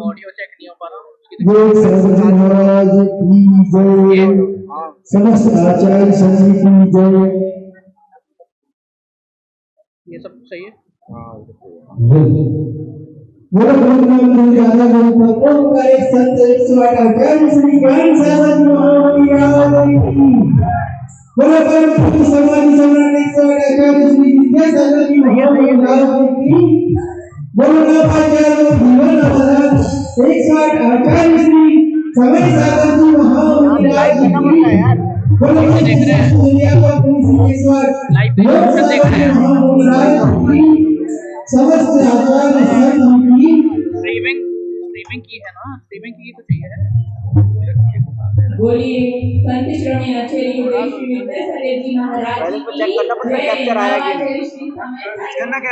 Audio check नहीं हो पा रहा। महाराज की जय, समस्त आचार्य संघ की जय। ये सब सही है। श्री ज्ञान सागर समाधि सम्राट आचार्य श्री विद्यासागर जी महाराज की बोलो आचार्य श्री समय सागर जी महाराज समस्त आचार्य स्ट्रीमिंग की है ना, स्ट्रीमिंग की तो चाहिए है। बोलिए संत श्रवण आचार्य श्री विद्यासागर जी महाराज की जय,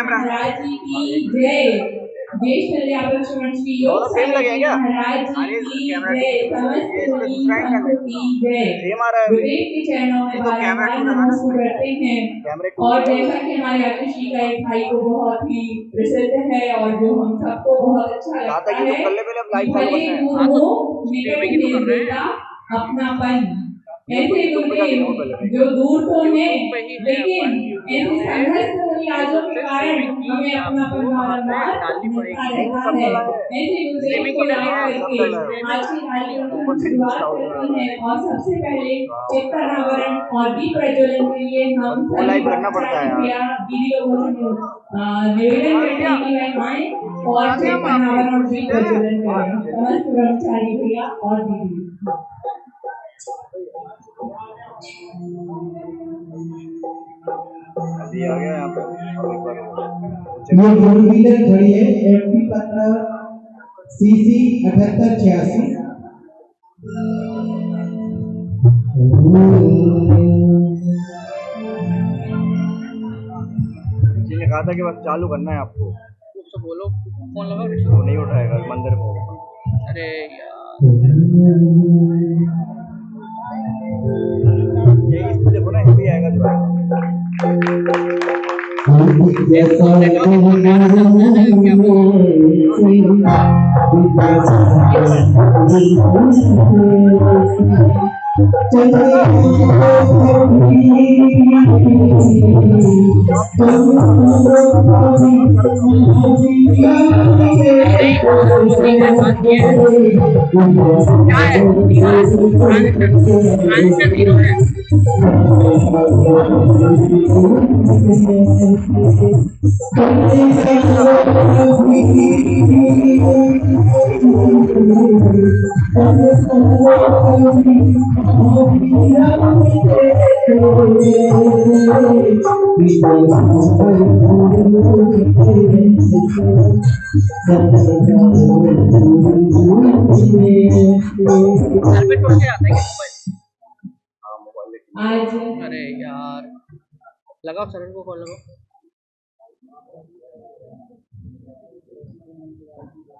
महाराज की जय। ज्येष्ठ अध्यापक श्रवण श्री योग सागर जी महाराज जी की जय, समस्त मुनि संतों की जय। गुरुदेव के चरणों में बारंबार नमस्कार करते हैं। और जैसा कि हमारे आतिशी का एक भाई को बहुत ही प्रसिद्ध है और जो हम सबको बहुत अच्छा लगता है, भले दूर हो निकट भेज देता अपनापन। ऐसे गुरुदेव जो दूर तो हैं लेकिन ऐसे संघर्ष इलाजों के कारण हमें अपनापन बारंबार मिलता रहता है। ऐसे गुरुदेव को याद करके आज के कार्यक्रम की शुरुआत करते हैं और सबसे पहले चित्तानावरण और दीप प्रज्वलन के लिए हम सभी प्रतिक्रिया दीदी लोगों से निवेदन करते हैं कि वह आए और चित्तानावरण और दीप प्रज्वलन करें। समस्त ब्रह्मचारी भैया और दीदी। अभी आ गया यहाँ पे। ये फोर व्हीलर खड़ी है FD 15 CC 7886। किसी ने कहा था कि बस चालू करना है आपको। उससे बोलो फोन लगाओ। वो नहीं उठाएगा, मंदिर में होगा। अरे यार ये इसको देखो ना, ये भी आएगा जो आएगा। आज अरे यार लगाओ, सरन को कॉल लगाओ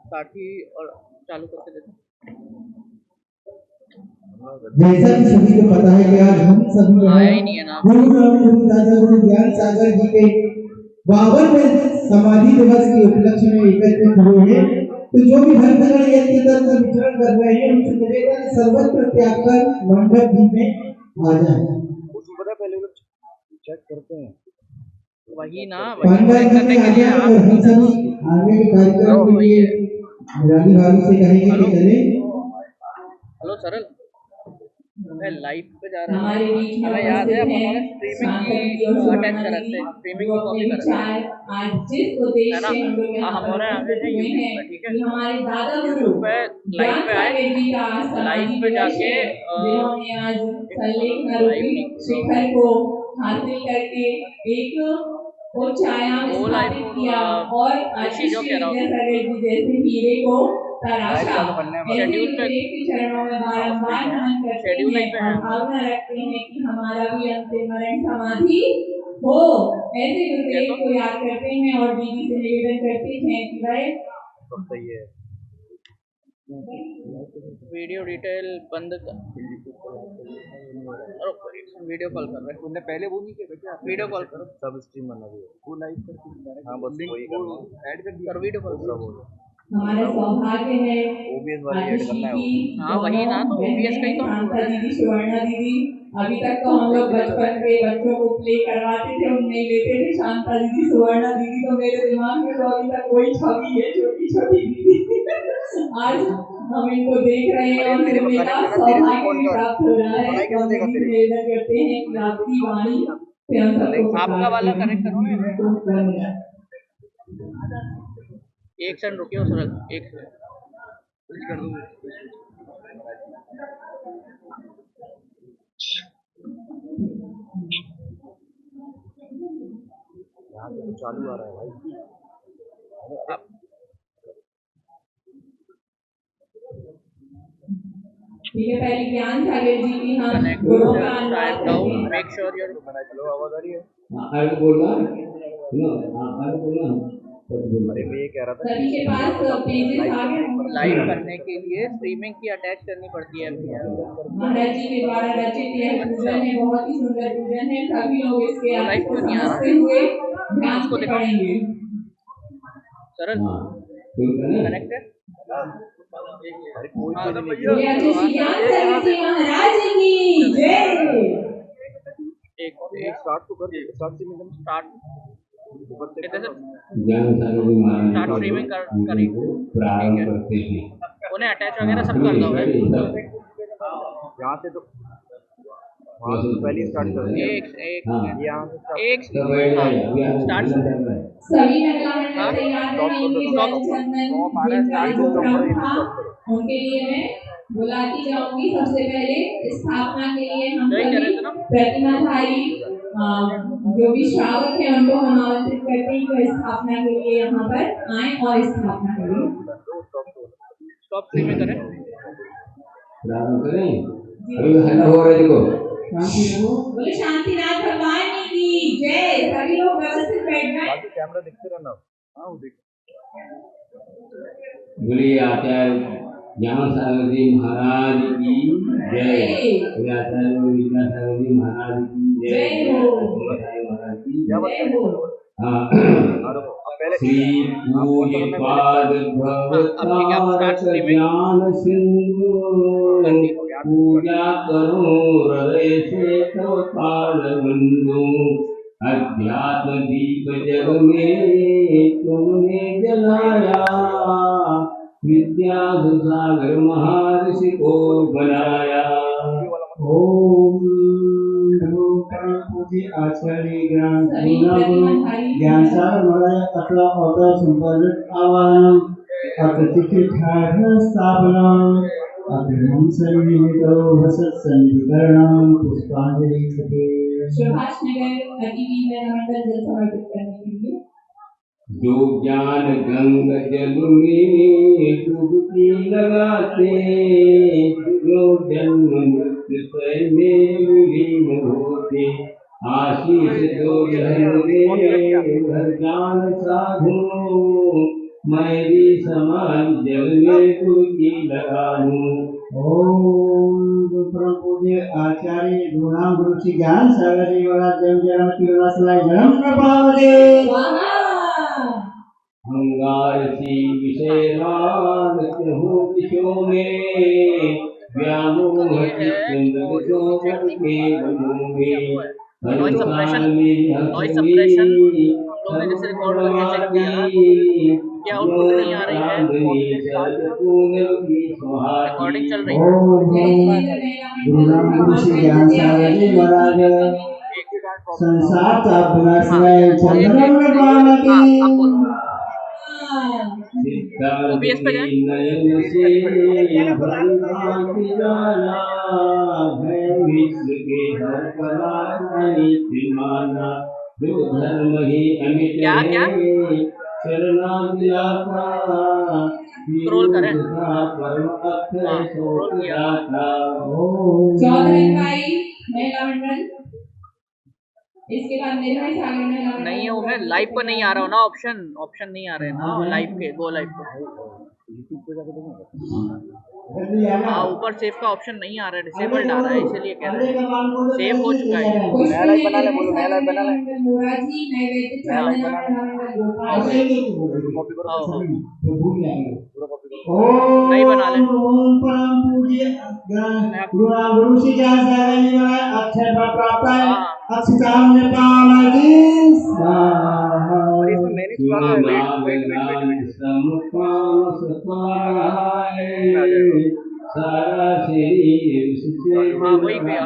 साथी और चालू करके देते। जैसा कि सभी को पता है कि आज हम सभी आया ही नहीं है ना। गुरु दादा गुरु ज्ञान सागर जी के 52वें समाधि दिवस के उपलक्ष्य में एकत्रित हुए हैं। तो जो भी भक्तगण ये तीर्थ में विचरण कर रहे हैं उनसे निवेदन सर्वत्र त्याग कर मंडप जी में आ जाए। उसको पता है, पहले लोग चेक करते हैं। वही ना, पंडा जी करने में के आ लिए जाए और हम सभी आगे के कार्यक्रम के लिए रानी भाभी से कहेंगे कि चले। हेलो सरल, मैं लाइव पे जा रहा हूँ। हमारे बीच में हमें याद है अपन उपस्थित ने हैं स्ट्रीमिंग की अटैच कर रखते हैं, स्ट्रीमिंग की कॉपी कर रखते हैं, आज जिस उद्देश्य है ना। से हम लोग यहाँ हमारे आगे है हुए यूट्यूब हैं पे, ठीक है। कि हमारे दादा गुरु यूट्यूब पे लाइव पे आए, लाइव पे जाके जिन्होंने आज संलेखन लाइव रूपी नहीं शिखर को हासिल करके एक ऊंचाइयां स्थापित किया और आशीष विद्यासागर जी जैसे हीरे को तराशा। शेड्यूल पे के चरणों में बारंबार नमन करते हैं और भावना रखते हैं कि हमारा भी अंतिम मरण समाधि हो। ऐसे गुरुदेव को याद करते हैं और दीदी से निवेदन करते हैं कि भाई सही है। वीडियो डिटेल बंद कर, वीडियो कॉल कर रहे हैं। उन्होंने पहले वो नहीं किया क्या? वीडियो कॉल करो, सब स्ट्रीम बना दिया, वो लाइव करके। हाँ बस वही करना, ऐड कर दिया, वीडियो कॉल सब हो हमारा सौभाग्य है OBS वाली ऐड करना है वो। हाँ वही ना, तो OBS का ही तो हम शांता दीदी, सुवर्णा दीदी, अभी तक तो हम लोग बचपन के बच्चों को प्ले करवाते थे, हम नहीं लेते थे। शांता दीदी, सुवर्णा दीदी तो मेरे दिमाग में तो अभी तक कोई छवि है, छोटी छोटी दीदी। आज हम इनको देख रहे हैं और सुनने का सौभाग्य भी प्राप्त हो रहा है। हम निवेदन करते हैं कि आपकी वाणी से हम सबको आपका वाला कनेक्ट करो ना। एक सेकंड रुकिए सरल, एक सेकंड कर दूंगा। यहाँ पे तो चालू आ रहा है भाई। ठीक है, पहले ज्ञान सागर जी की हम कनेक्ट गुरु का अनुवाद टाइप करते डाउन, हैं। मेक श्योर योर हेलो, आवाज आ रही है? आगे बोलना, सुनो, आगे बोलना। अरे मैं ये कह रहा था सभी के पास पेजेस आ गए होंगे। लाइव करने के लिए स्ट्रीमिंग की अटैच करनी पड़ती है महाराज जी के द्वारा रचित यह पूजन है, बहुत ही सुंदर पूजन है। सभी लोग इसके वो अर्थ लाइव को क्यों नहीं आ रहा? समझते हुए ध्यान उसको से दिखाओ। पढ़ेंगे। सरल कनेक्ट है। अरे कोई हाँ, तो तो नहीं बोले अच्छे श्री ज्ञान सागर जी महाराज की जय। एक स्टार्ट तो कर स्टार्ट से निकल स्टार्ट ऊपर से कहते थे ज्ञान सागर जी महाराज स्टार्ट स्ट्रीमिंग करी प्रारंभ करते हैं। उन्हें अटैच वगैरह सब कर दो यहाँ से तो वहाँ से तो पहले स्टार्ट कर दिया एक एक हाँ। यहाँ से start एक तो बैठ जाइए, अभी आप स्टार्ट चल रहा है। सभी महिला मंडल हाँ? तैयार रहेंगे। stop जल करो, चंदन stop आ रहा है, जिनका start जो stop क्रम करो, था stop करो। उनके लिए मैं बुलाती जाऊंगी। सबसे पहले स्थापना के लिए हम जय सभी करें तो ना। प्रतिमाधारी जो भी श्रावक है उनको हम आमंत्रित करते हैं कि स्थापना के लिए यहाँ पर आए और स्थापना करें। स्टॉप स्ट्रीमिंग करें। प्रारंभ करें। अभी हल्ला हो रहा है, देखो। बोले शांतिनाथ भगवान की जय। सभी लोग व्यवस्थित बैठ जाएं। बाकी कैमरा दिखते रहना। हाँ वो देख बोलिए आचार्य ज्ञान सागर जी महाराज की जय। बोलिए आचार्य विद्यासागर जी महाराज की जय। जय हो। महाराज की क्या जय। जय हो। हाँ। अब पहले श्री पूज्यपाद भवतारक ज्ञान सिंधु पूजा करूं हृदय से तव पाद बंधु। अध्यात्म दीप जग में तुमने जलाया, विद्या सागर महर्षि को बनाया। ओम पूज्य आचार्य ज्ञान ज्ञान सागर महाराज अथवा अवतार संपादक आवाहनम अतिथिठान स्थापनम अभिमं सन्निहितो भसत् सन्निकरणम पुष्पांजलि कृते। सुभाष नगर अतिथि महिला मंडल जल समर्पित करने के लिए जो ज्ञान गंग जल में डुबकी लगाते, जो जन्म मृत्यु स्वयं में विलीन होते, आशीष दो जहन दे भर ज्ञान साधु, मैं भी समाज जल में डुबकी लगाऊं। ओम परम पूज्य आचार्य गुरुनाम गुरु श्री ज्ञान सागर जी महाराज जन्म जन्म की वासनाएं जन्म न पावगे। अंगार सी विषयवान हो विषयों में, व्यामोह चित्त शोभन के वनों में। नॉइज सप्रेशन हम लोग ने जैसे रिकॉर्ड करके चेक किया कि आउटपुट नहीं आ रही है। रिकॉर्डिंग चल रही है। गुरुनाम गुरु श्री ज्ञान सागर जी महाराज संसार का विनाशनाय चंद्रम न पावगे। OBS पे जाएं। नयन से भगवान जाना, है विश्व के हर परानी माना। जो धर्म ही अमित क्या क्या है चरना दिलाता, स्क्रॉल करें। परम अक्षय स्क्रॉल किया। चौधरी भाई महिला मंडल इसके बाद निर्भय सागर महिला मंडल नहीं है वो मैं लाइव पर नहीं आ रहा हूँ ना। ऑप्शन नहीं आ रहे हैं ना लाइव के। गो लाइव पर हाँ ऊपर सेव का ऑप्शन नहीं आ रहा है। डिसेबल्ड आ रहा है इसीलिए कह रहे हैं। सेव हो चुका है। नया लाइव बना ले, बोलो नया लाइव बना ले। मोराजी नैवेद्य चांदना महिला मंडल गोपाल कॉपी करो हाँ हाँ पूरा कॉपी करो। नहीं बना ले। ओम परम पूज्य गुरुनाम गुरु श्री ज्ञान सागर जी महाराज अक्षय फल प्राप्त है। अक्षताम ने पावगी और इसमें मैंने सुना था वेट सारा शरीर हाँ वही किया।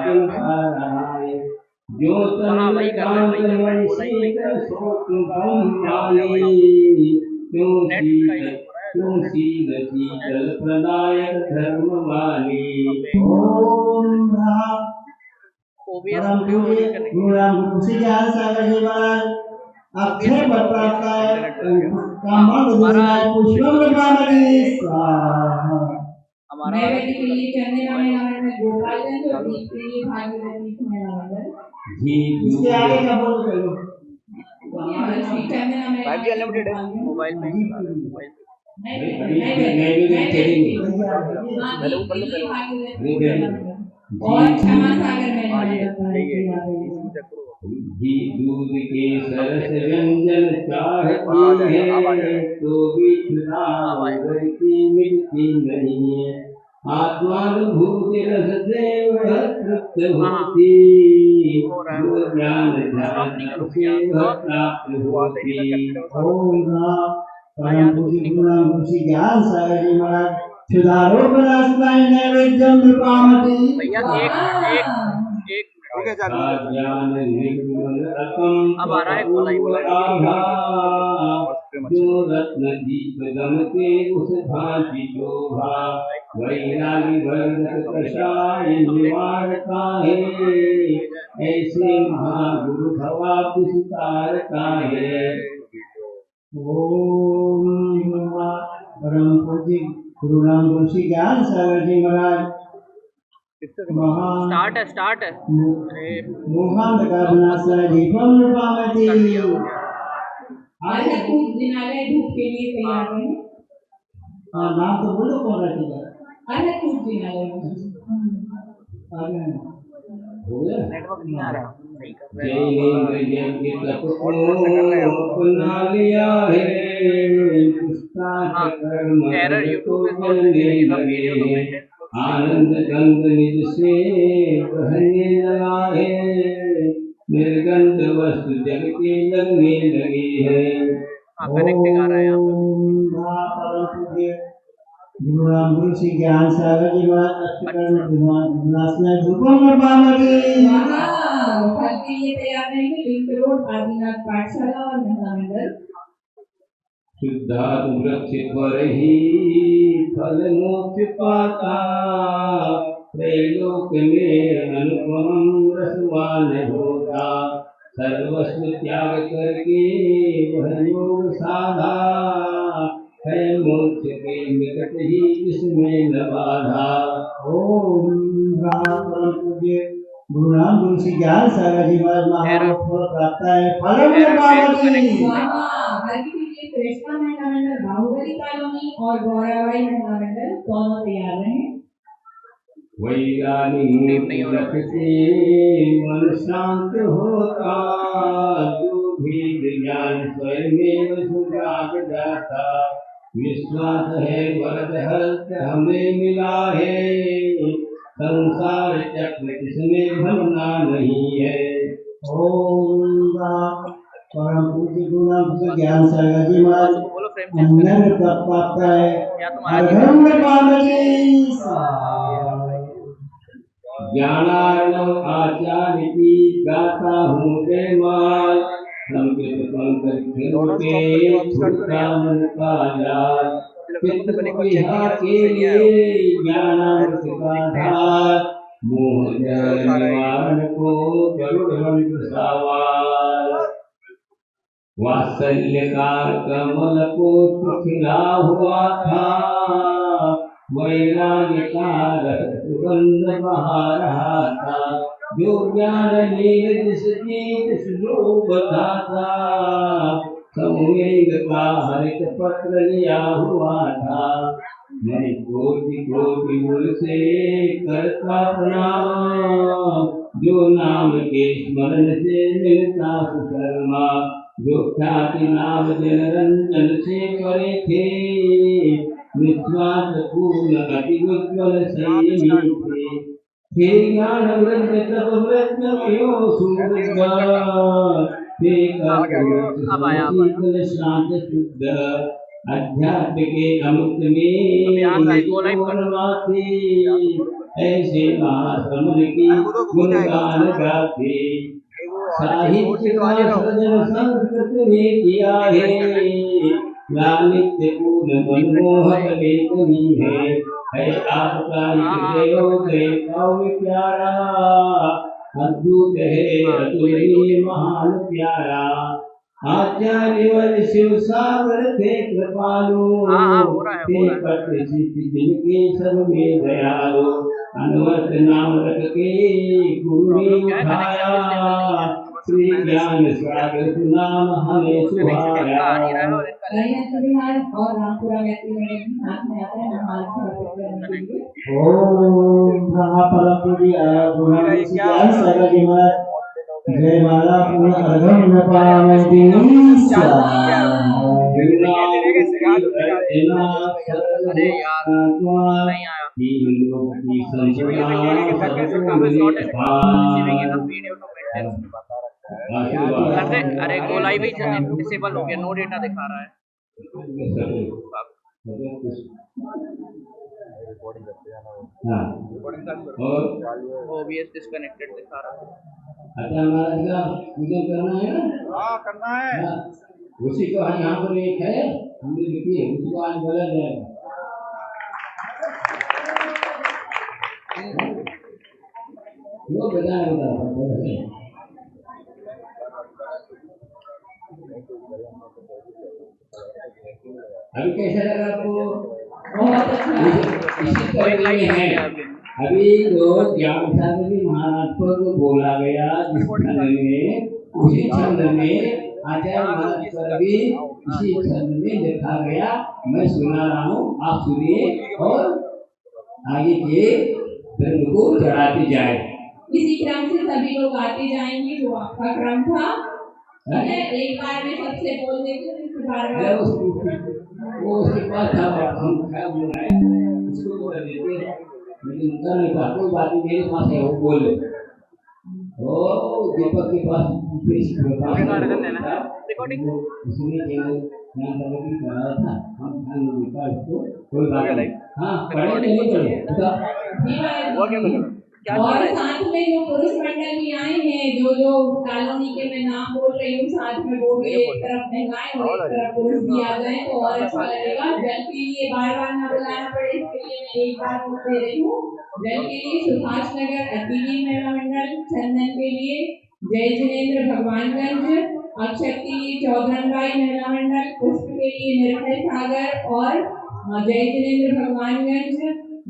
जो हाँ वही कर रहे हैं, वही कर रहे हैं। बोला ही वही कर रहे हैं। क्यों शीतल प्रदायक धर्म वाली। ओम OBS परम ऑडियो पूज्य नहीं करने की। गुरुनाम गुरु श्री ज्ञान सागर जी महाराज अक्षय फल प्राप्त है। कामना दुर्गाय पुष्पम पावगी स्वाहा। हमारा नैवेद्य के लिए चंदना महिला मंडल गोपालगंज और दीप के लिए भागीरथी महिला मंडल। इसके आगे का बोल करो। श्री चंदना में 5G अनलिमिटेड है मोबाइल पे नहीं पहले वो कर लो और क्षमा सागर में घी दूध के सरस व्यंजन चाहती है तो भी चुनाव की मिलती नहीं है। आत्मानुभूति रस से वह तृप्त होती, जो ज्ञान ध्यान से वह प्राप्त होती। ओम परम पूज्य गुरु ऋषि ज्ञान सागर जी महाराज सुधारोपनास्मय नैवेद्यम विपामति। भैया एक ओके चालू अब आ रहा है बोला ही बोला जो रत्न दीप दम के उस भांति शोभा, वैरागी वर्णक कषाय निवारता है, ऐसे महागुरु भवा विस्तारता है। ओम परम पूज्य गुरु राम ऋषि ज्ञान सागर जी महाराज स्टार्ट है मोहांधकार विनाशाय दीपम विपामति। आधा धूप दिनालय धूप के लिए तैयार है। नाम तो बोलो कौन रखेगा। आधा धूप दिनालय हो गया? नेटवर्क नहीं आ रहा, नहीं कर रहे। जैनेन्द्र यज्ञ तप को अपना लिया है, पुष्टाच कर्म एरर यूट्यूब पे करने लगे हैं। आनंद गंध निज से बहने लगा है, निर्गंध वस्तु जग के लगने लगी है। कनेक्टिंग आ रहा है यहाँ पे। परम पूज्य गुरु राम ऋषि ज्ञान सागर जी महाराज अष्टकर्ण विनाशनाय धूपम विपामति। फल के लिए तैयार रहेंगे लिंक रोड आदिनाथ पाठशाला और महिला मंडल। सिद्धार्थ वृक्ष पर ही फल मोक्ष पाता, त्रैलोक में अनुपम रसवान होता। सर्वस्व त्याग करके वह योग साधा, है मोक्ष के निकट ही इसमें न बाधा। ओम परम पूज्य गुरु राम ऋषि ज्ञान सागर जी महाराज महाफल प्राप्त है फलम विपामति। हर के लिए कृष्णा महिला मंडल बाहुबली कॉलोनी और गौरवाई महिला मंडल दोनों तैयार रहे। वैरागी रखते मन शांत होता, जो भी ज्ञान स्वयं सुजाग जाता। विश्वास है वरद हस्त हमें मिला है, संसार चक्र इसमें भरना नहीं है। ओम परम पूज्य गुरु राम ऋषि ज्ञान सागर जी महाराज बोलो फ्रेम अन्य प्राप्त है या तुम्हारा फलम विपामति। ज्ञानार्णव आचार्य की गाता हूँ जय माल, संकेत पंकज के छूटा मन का जाल। चित्त विहा के लिए ज्ञानामृत का धार, मोह जल निवारण को गरुड़ मंत्र सवार। वात्सल्यकार कमल को खिला हुआ था, वैराग्य का रस सुगंध बहा रहा था। जो ज्ञान नील जिस जीत स्वरूप था, समवेग का हरित पत्र लिया हुआ था। मैं कोटि कोटि मूल से करता प्रणाम, जो नाम के स्मरण से मिलता सुकर्मा। जो ख्याति नाम जन रंजन से करे थे, निस्वार्थ पूर्ण अति उज्ज्वल संयमी थे। ज्ञान वृद्ध तप वृद्ध भयो सूरज, थे कर्म शांत शुद्ध। अध्यात्म के अमृत में वनवासी, ऐसे महासमन की गुणगान गाते। साहित्य का सृजन संस्कृत में किया है, लालित्य पूर्ण मनमोहक लेखनी है। आपका हृदयोदय काव्य प्यारा, अद्भुत है अतुलनीय महान प्यारा। आचार्य वर शिव सागर थे कृपालु, थे प्रतिष्ठित जिनके सब में दयालु। अनवरत नाम रख के गुरु ने उठाया, श्री ज्ञान सागर नाम हमें सुहाया। आ नहीं रहा है और इनका और रामपुरा व्यक्ति मेरे हाथ में आता है हमारे करने के लिए। ओम महापरपुरिया गुणानुसिद्धाय सर्वजिमत जय माला पूर्ण अर्घम नपामि अरे यार नहीं आया अरे गोलाई भी डिसेबल हो गया, नो डेटा दिखा रहा है। हाँ और OBS डिस्कनेक्टेड दिखा रहा है। अच्छा महाराज का पूजन करना है ना? हाँ करना है। हाँ, उसी को यहाँ पर एक है हमने लिखी है, उसको आज बोला जाएगा। वो बताया होगा अभी कैसा लगा आपको? बहुत अच्छा इसी तरह है अभी जो ज्ञान सागर जी महाराज को जो बोला गया जिस छंद में, उसी छंद में आचार्य महाराज पर भी इसी छंद में लिखा गया। मैं सुना रहा हूँ, आप सुनिए और आगे के धर्म को चढ़ाते जाए। इसी क्रम से सभी लोग आते जाएंगे, जो आपका क्रम था। एक बार में सबसे बोल देते बार-बार वो उसके पास था, हम क्या बोल रहे हैं उसको बोल देते हैं, लेकिन कर नहीं पाते। कोई बात नहीं, मेरे पास है, वो बोल ले। ओ दीपक के पास उसने कराया था, हम उसको कोई बात नहीं। हाँ पढ़े नहीं पढ़े और साथ में जो पुरुष मंडल भी आए हैं, जो कॉलोनी के मैं नाम बोल रही हूँ, साथ में वो भी एक तरफ महिलाएं और एक तरफ पुरुष भी आ जाए तो और अच्छा लगेगा। जल के लिए बार-बार ना बुलाना पड़े, इसके लिए मैं एक बार बोल दे रही हूँ। जल के लिए सुभाष नगर अतिथि महिला मंडल, चंदन के लिए जय जिनेन्द्र भगवानगंज, अक्षत के लिए चौधरनबाई महिला मंडल, पुष्प के लिए निर्भय सागर और जय जिनेन्द्र भगवानगंज,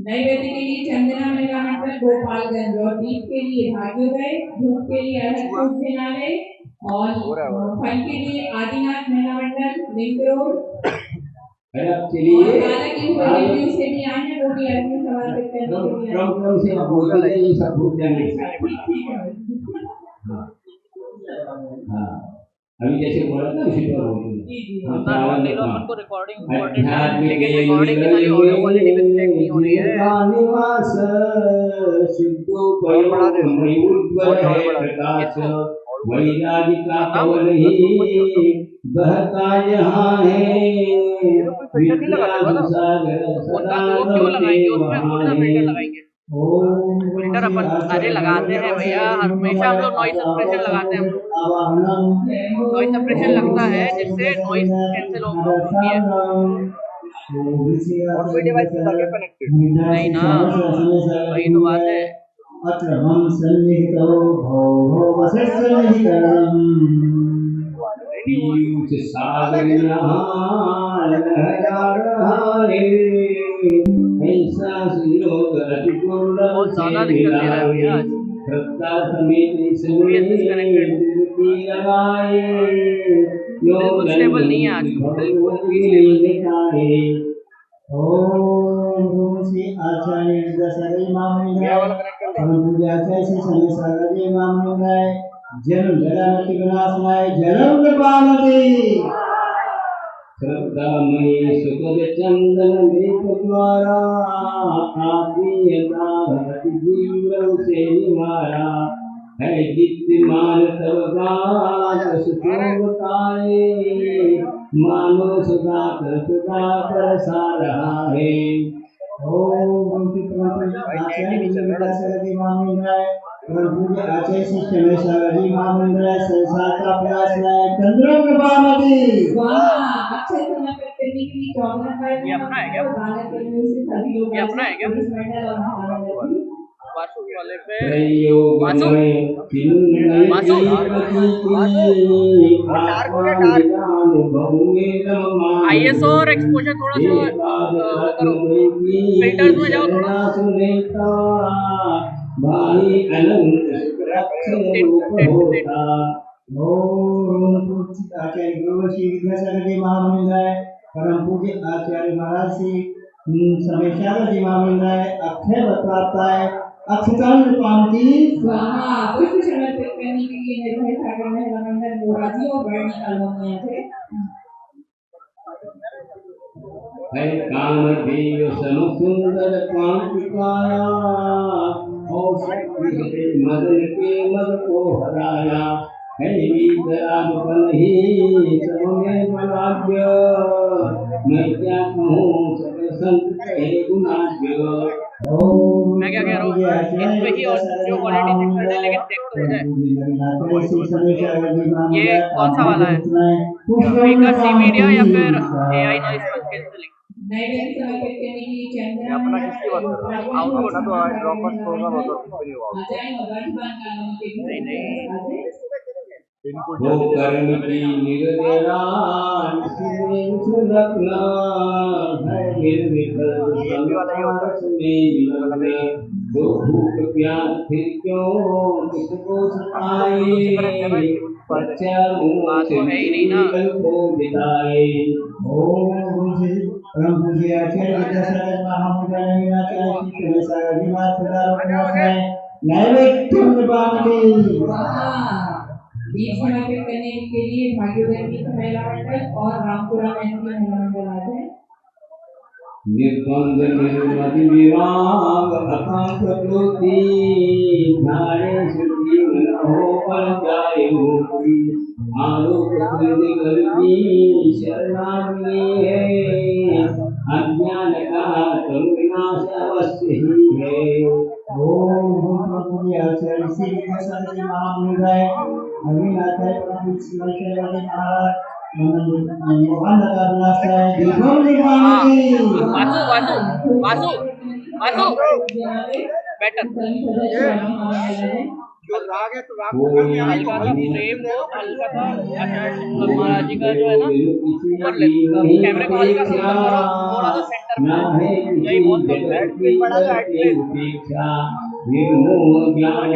नैवेद्य के लिए चंदना महिला मंडल गोपालगंज और दीप के लिए भाग्योदय, धूप के लिए अरहतपुर जिनालय और फल के लिए आदिनाथ महिला मंडल लिंक रोड। चलिए हालांकि रिव्यू से भी आए हैं, वो भी अपने समर्पित करने के लिए क्रम से आप बोल रहे हैं, ये सब भूल जाएंगे। हाँ अभी जैसे बोला था उसी पर बोलते हैं। उनको रिकॉर्डिंग रिकॉर्डिंग की सारी ऑडियो क्वालिटी मिस्टेक नहीं हो रही है। वैरागिका कवल ही बहता यहाँ है, उनका वो क्यों लगाएंगे, उसमें थोड़ी सा फिल्टर लगाएंगे। फिल्टर अपन सारे लगाते हैं भैया, हमेशा हम लोग नॉइस सप्रेशन लगाते हैं। नॉइस सप्रेशन लगता है जिससे नॉइस कैंसिल होती है। और कोई डिवाइस के साथ कनेक्टेड नहीं ना, वही तो बात है। अत्र हम सन्निहितो भो वसस्सन्निहितम् पीयूष सागर यहाँ लहरा रहा है, ऐसा सुयोग अति दुर्लभ से मिला है। सत्ता समेत इसमें डुबकी लगाए, बिल्कुल स्टेबल नहीं है आज, बिल्कुल भी स्टेबल नहीं है। ओम श्री आचार्य दशरथी मामले आचार्य श्री शनि मामले जन्म जलामति विनाशनाय जन्म कृपामति श्रद्धामयी सुखद चंदन लेप द्वारा आत्मीयता भक्ति जीव से निवारा है। दीप्तिमान तब गाज सुशोभताए, मानो सुधाकर सा रहा है। ओम आचार्य दशरथी मामले पूज्य आचार्य श्री शनि मामले संसार का प्रयास है चंद्र कृपामति। वाह, अच्छे समय पर करने के लिए चौधरनबाई ये अपना है क्या? ये अपना है क्या? वासु वाले पे वासु ISO और एक्सपोजर थोड़ा सा वो करो, फिल्टर्स में जाओ थोड़ा। भाई अनंत ओम पूज्य आचार्य गुरु श्री विद्यासागर जी महामंडल, परम पूज्य आचार्य महाराज श्री समेशागर जी महामंडल, अक्षय प्राप्ताय अक्षतान पांति स्वाहा। पुष्प समर्पित करने के लिए निर्भय सागर महिला मंडल मोराजी और वर्णी कॉलोनिया से है कामदेव समसुंदर कांतिकाया और शक्ति मदन के मद को हराया है वीतरागपन ही सब में बलाढ्य मैं क्या कहूँ सकल संत कहे गुणाढ्य। मैं क्या कह रहा हूँ इस पे ही और जो क्वालिटी चेक कर ले, लेकिन चेक तो हो जाए। ये कौन सा वाला है, स्पीकर सी मीडिया या फिर AI नॉइस कैंसलिंग? नए व्यक्ति समर्पित करने के लिए चंद्रा अपना किसकी बात कर रहे हो? आउटपुट ना तो ड्रॉपर्स होगा वो तो कुछ नहीं हुआ। नहीं इनपुट वो कर्म की निर्जरा सुरखना है निर्विकल्प संसार में लगन। तो भूख प्यास फिर क्यों किसको सताए, बच्चा बात तो है ही नहीं ना। को बिताए। ओम श्री परम पूज्य आचार्य विद्यासागर महामंडल नवीनाचार्य श्री समेशागर जी महाराज नैवेद्य पांति दीप समर्पित करने के लिए भाग्यवती महिला मंडल और रामपुरा महिला मंडल आ जाए। निर्बंध निर्मति विराग अकांत ज्योति ध्यान शुद्धि मन हो पर जाए मूर्ति। आलोक निगल की शरणागति है, अज्ञान का विनाश अवश्य ही है। ओम पूज्य आचार्य श्री विद्यासागर जी महामंडल नवीनाचार्य परम पूज्य महाराज मोहन लगा विनाशाय दीपम निर्माणी वासु वासु वासु बेटर जो राग है तो राग हल्का सा फ्रेम को हल्का सा आचार्य शंकर महाराज जी का जो है ना ऊपर ले कैमरे को हल्का सा ऊपर करो, थोड़ा सा सेंटर में, यही बहुत निर्मोह ज्ञान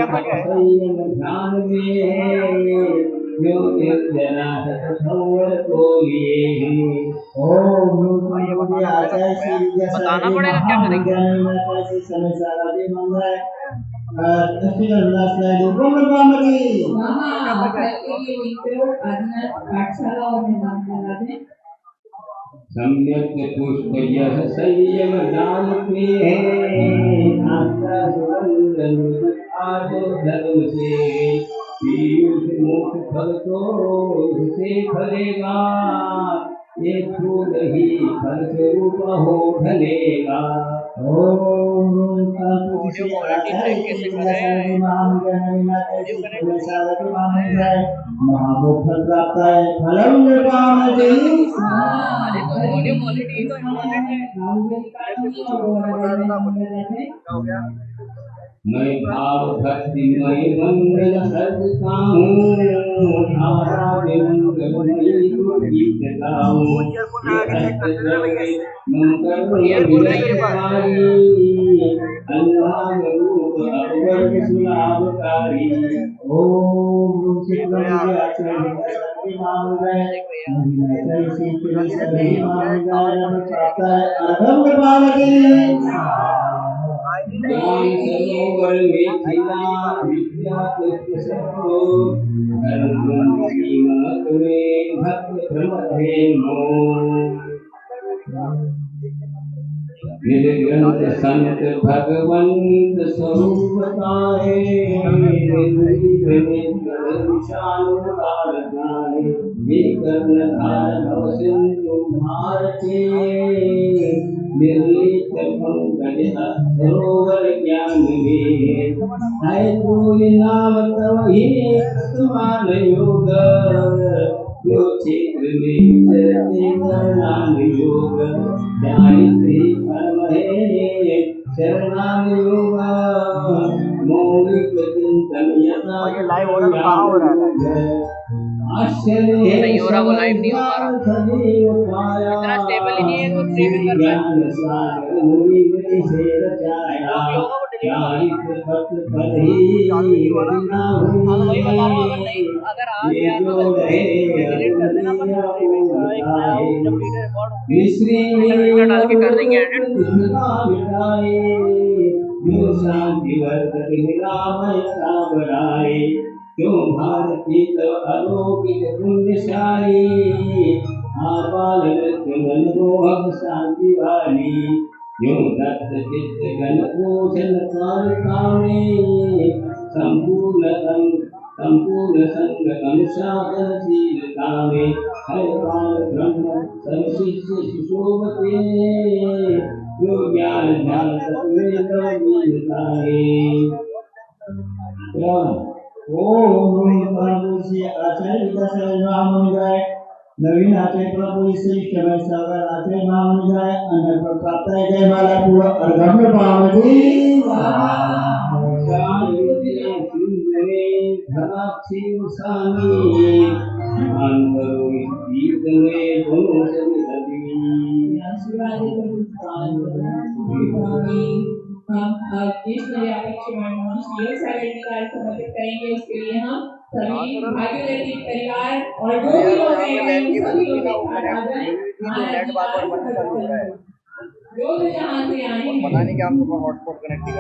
ध्यान में जो निर्जना सत्संग को लिए। ओम पूज्य आचार्य श्री विद्यासागर बताना पड़ेगा क्या करेंगे। नवीनाचार्य श्री समेशागर जी महामंडल दक्षिण विलासराय रूपम निर्माणी पाठशाला और मैदान सम्यक पुष्प यह संयम दान पे आस्था सुगंध आदो धर्म से पीयूष मुख फल तो इससे फलेगा, ये फूल ही फल स्वरूप हो ढलेगा। ओम ऑडियो क्वालिटी चेक कैसे करें? महामुख प्राप्त है फलम निर्वाणते। अरे तो ऑडियो क्वालिटी तो इम्पोर्टेंट है। मैं भाव भक्ति मय मंगल सजता हूँ, गीत गाऊं अल्लाह रूप अकबर सुलाभकारी। ओम श्री आचार्य सरोवर में खिला विद्या मत में भक्त प्रमथे निर्ग्रंथ संत भगवंत स्वरूप तारे, कर्णधार भव सिंधु भारते निर्लिप्त पंकज सरोवर ज्ञान में है कोई नाम तव ही समान योग, जो क्षेत्र में चरते नाम योग चारित्री कर्म है शरणाम योग मौलिक चिंतन यथा लाइव हो रहा है आश्चर्य नहीं हो रहा, वो लाइव नहीं हो पा रहा, इतना स्टेबल ही नहीं है तो स्ट्रीमिंग कर रहा है। चारित पथ पर ही रचना वही बता रहा हूँ, हुई अगर आ ये गया तो जो रहे डिलीट कर देना, पर दुनिया एक को नया बताए जब वीडियो रिकॉर्ड होंगे मिस्री वीडियो डाल के कर देंगे एडिट। मिटाए जो शांति वर्धक निरामयता बढ़ाए क्यों भारती तव अलौकिक पुण्यशाली आपाल गण मोहक शांति वाली यूं दत्त चित्त गण पोषण कारिका में संपूर्ण संग अनुशासनशीलता में हर काल ब्रह्म सब शिष्य सुशोभते जो ज्ञान ध्यान तत्वेद विदिताये ओम प्रभु श्री आचार्य दशरथ महामुनिराय नवीन आचार्य प्रभु श्री शरण सागर आचार्य महामुनिराय अनंत प्राप्त जय माला पूरा अर्घम पावती धनाक्षी उसानी मानवरो कीर्तने दोनों सभी नदी आशीर्वाद हम जिस योग सागर निकाल समर्पित करेंगे उसके लिए हम सभी भागीरथी परिवार और जो भी लोग हैं सभी लोग एक साथ आ जाए जो भी जहाँ से आए पता नहीं क्या आपको हॉटस्पॉट कनेक्ट नहीं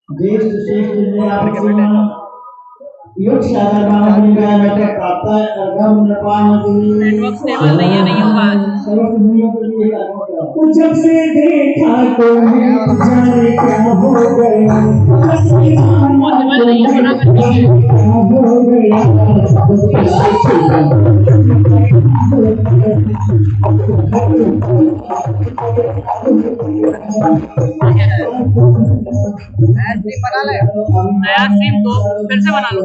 देश श्रेष्ठ योग सागर महामुनिराय बेटा प्राप्त अर्घम पावती नेटवर्क स्टेबल नहीं है, नहीं होगा आज। सर्व दुनिया के लिए जब से देखा तो जाने क्या हो गया पॉसिबल नहीं है ना बना ले नया स्ट्रीम तो फिर से बना लो।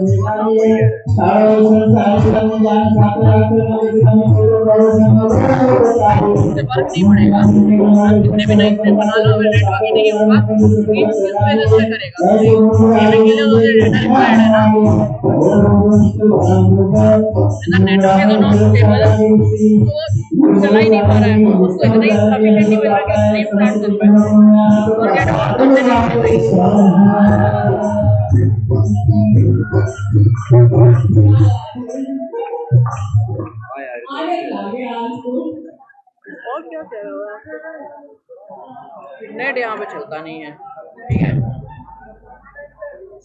इससे फर्क नहीं पड़ेगा, कितने भी नई स्ट्रीम बना लो, अगर नेटवर्क ही नहीं होगा किस वजह से करेगा। गेमिंग के लिए तो डेटा रिक्वायर्ड है ना, नेटवर्क के दोनों स्टेबल तो चला ही नहीं पा रहा है, उसको इतना ही सफिशिएंटली मिल रहा है कि स्ट्रीम स्टार्ट कर पाए और नेटवर्क करते और क्या करेगा। नेट यहाँ पे चलता नहीं है, ठीक है,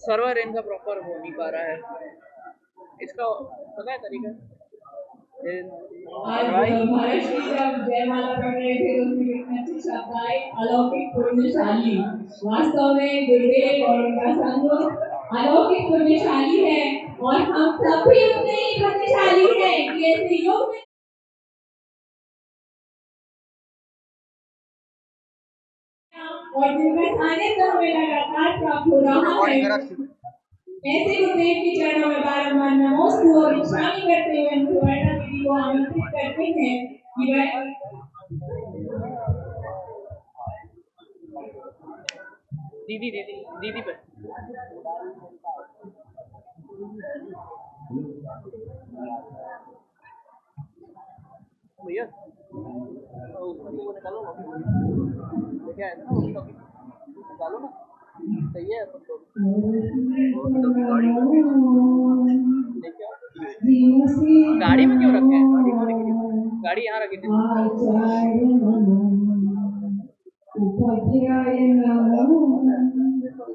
सर्वर इनका प्रॉपर हो नहीं पा रहा है। इसका पता है तरीका? आज महाराष्ट्र जब जयमाला पढ़ रहे थे तो उनमें कितने अच्छे शब्द आए, अलौकिक पुण्यशाली। वास्तव में गुरुदेव और उनका संग अलौकिक पुण्यशाली है और हम सब भी उतने ही पुण्यशाली हैं कि ऐसे योग में और जिनका सानिध्य हमें लगातार प्राप्त हो रहा है। ऐसे गुरुदेव के चरणों में बारंबार नमोस्तु और इच्छामी करते हुए हम सुवर्णा दीदी को आमंत्रित करते हैं कि वह दीदी दीदी दीदी पे भैया उसमें वो निकालो क्या है ना, निकालो ना, सही है गाड़ी में क्यों रखे हैं? गाड़ी यहाँ रखी थी।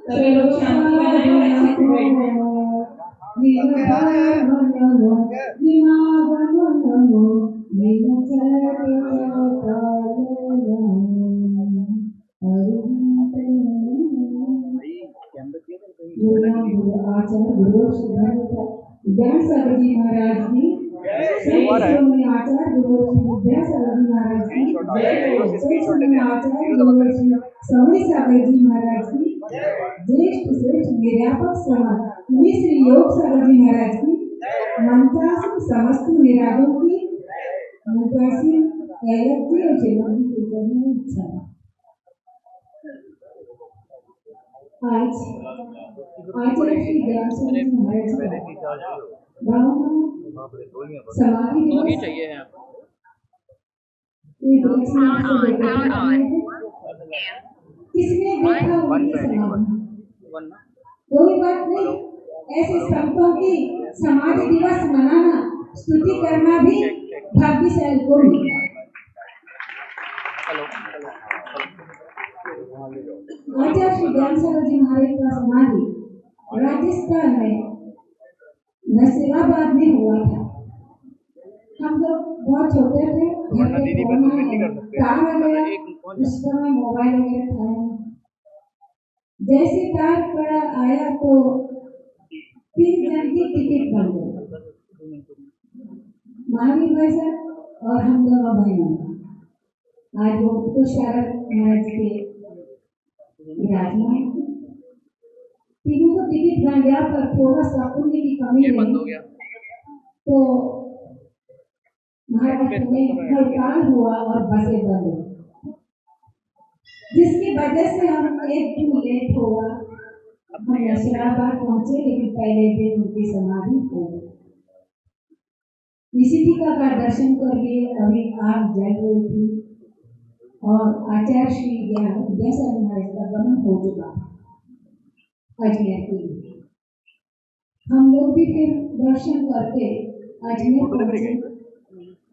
सभी लोग शांति बनाए और अच्छे से बैठे। विद्यासागर जी महाराज की आचार्य गुरु विद्यासागर जी महाराज की आचार्य गुरु सवरी सागर जी महाराज की ज्येष्ठ श्रेष्ठ निर्यापक समान मुनि श्री योग सागर जी महाराज की मंत्रासी समस्त निराजों की मंत्रासी ऐलक्की और चिलंगी की करने इच्छा। आज श्री ज्ञान सागर जी महाराज का समाधि दो ही दिवस चाहिए है किसने देखा उनकी समाधि? वरना कोई बात नहीं, ऐसे संतों की समाधि दिवस मनाना स्तुति करना भी भाग्यशाली को मिलता है। हेलो आचार्य श्री ज्ञान सागर जी महाराज का समाधि राजस्थान में नसीराबाद में हुआ था। हम लोग बहुत छोटे थे, घर पे तार वगैरह उस समय मोबाइल वगैरह था नहीं। जैसे तार पड़ा आया तो 3 जन की टिकट बन गई, महावीर भाई साहब और हम दोनों भाइयों। आज वो तो शरद महाराज के विराजमान, तीनों को टिकट बन गया, पर थोड़ा सा पुण्य की कमी ये बंद हो रही गया तो महाराष्ट्र में हड़ताल हुआ और बसें बंद हुई, जिसकी वजह से हम एक दिन लेट हुआ। हम नसीराबाद पहुंचे, लेकिन पहले दिन उनकी समाधि हो गई। निशिथिका का दर्शन कर लिए अभी आग जल रही थी और आचार्य श्री जैसा महाराज का गमन हो चुका अजमेर के लिए। हम लोग भी फिर दर्शन करके अजमेर पहुंचे।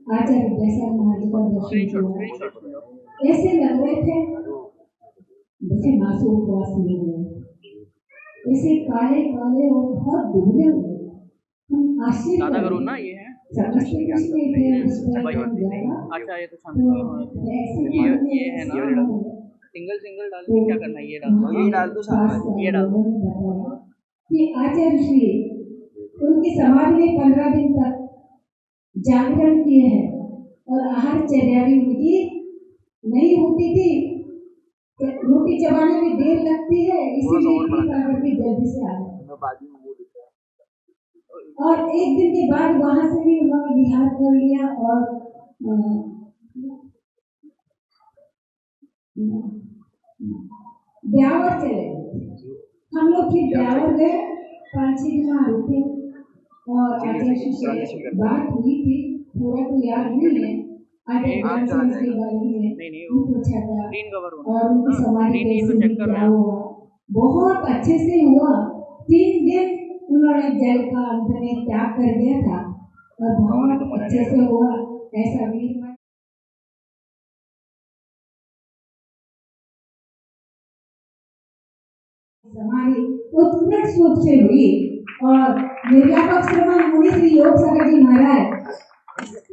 आचार्य जैसा महाराज का दर्शन किया, ऐसे लग रहे थे जैसे मासूम उपवास नहीं हुए, ऐसे काले काले और बहुत दुबले हुए। हम ज्यादा करो आश्चर्य ना, ये है समझते कुछ नहीं थे उस पर हम ज्यादा अच्छा। ये तो शांत तो ऐसे ये है ना, सिंगल सिंगल डाल के क्या करना है, ये डाल दो, ये डाल दो साथ ये डाल दो। कि आचार्य श्री उनकी समाधि में 15 दिन तक जागरण किए हैं और आहारचर्या भी उनकी नहीं होती थी। रोटी चबाने में देर लगती है, इसीलिए कृपा करके जल्दी से आ गए। और एक दिन के बाद वहां से भी उन्होंने विहार कर लिया और ब्यावर चले गए। हम लोग फिर ब्यावर गए, 5-6 दिन वहाँ रुके और आचार्य से बात हुई थी, पूरा तो याद नहीं है। आचार्य के बारे में पूछा था ग्रीन कवर और उनकी समाधि तो कैसे चेक कर रहे क्या हुआ, बहुत अच्छे से हुआ। 3 दिन उन्होंने जल का अंत में त्याग कर दिया था और बहुत अच्छे से हुआ। ऐसा वीर समाधि उत्कृष्ट रूप से हुई और निर्यापक श्रमण मुनि श्री योग सागर जी महाराज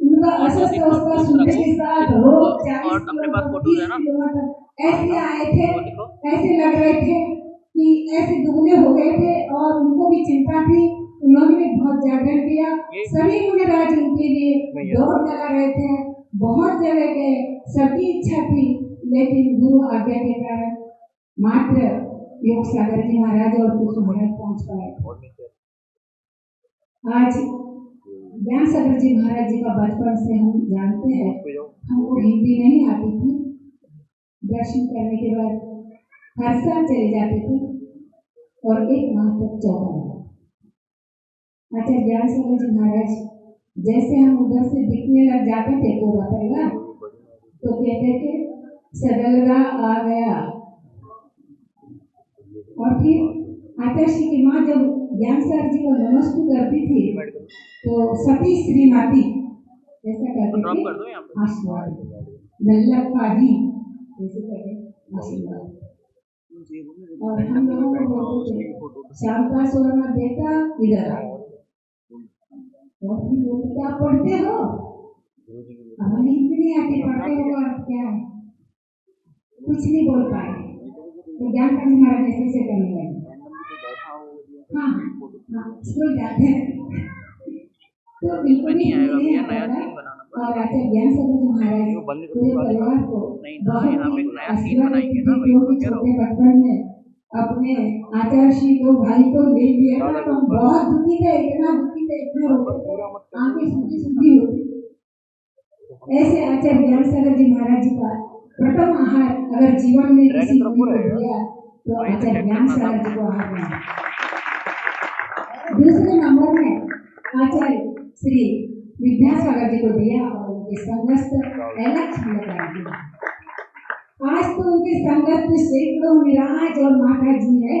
उनका अस्वस्थ अवस्था सुनने के साथ रोज 40 किलोमीटर ऐसे आए थे, ऐसे लग रहे थे कि ऐसे दुबले हो गए थे और उनको भी चिंता थी। उन्होंने भी बहुत जागरण किया, सभी मुनि राज उनके लिए दौड़ लगा रहे थे, बहुत जगह गए, सबकी इच्छा थी, लेकिन गुरु आज्ञा के कारण मात्र योग सागर जी महाराज और कुछ महाराज पहुंच पाए। आज ज्ञान सागर जी महाराज जी का बचपन से हम जानते हैं, हमको हिंदी नहीं आती थी। दर्शन करने के बाद हर साल चले जाते थे और 1 माह तक चौका रहा। आचार्य ज्ञान सागर जी महाराज जैसे हम उधर से दिखने लग जाते थे पूरा परिवार, तो कहते थे सदलगा आ गया। और फिर आचार्य की माँ जब ज्ञान सागर जी को नमस्ते करती थी तो सती श्रीमती ऐसा कहते थे, आशीर्वाद लल्लप्पा जी जैसे कहते आशीर्वाद। और हम लोगों को बोलते थे शाम का सोना बेटा इधर आओ, और फिर बोलते क्या पढ़ते हो, हमें हिंदी नहीं आती, पढ़ते हो आप क्या, कुछ नहीं बोल पाए। तो ज्ञान का महाराज ऐसे से करने लगे, हाँ स्कूल जाते हैं तो बिल्कुल नहीं आएगा। और आचार्य ज्ञान सागर जी महाराज पूरे परिवार को बहुत छोटे बचपन में अपने आचार्य को भाई को ले लिया था तो हम बहुत दुखी थे, इतना दुखी थे, इतना रोते थे, आंखें सूजी सूजी होती। ऐसे आचार्य ज्ञान सागर जी महाराज जी का प्रथम आहार अगर जीवन में किसी को दिया तो आचार्य ज्ञान सागर जी को आहार मिला। दूसरे नंबर में आचार्य श्री विद्यासागर जी को दिया और उनके संगस्थ लक्ष्मी लगा दिया। आज तो उनके संगत में सैकड़ों निराज और माता जी है,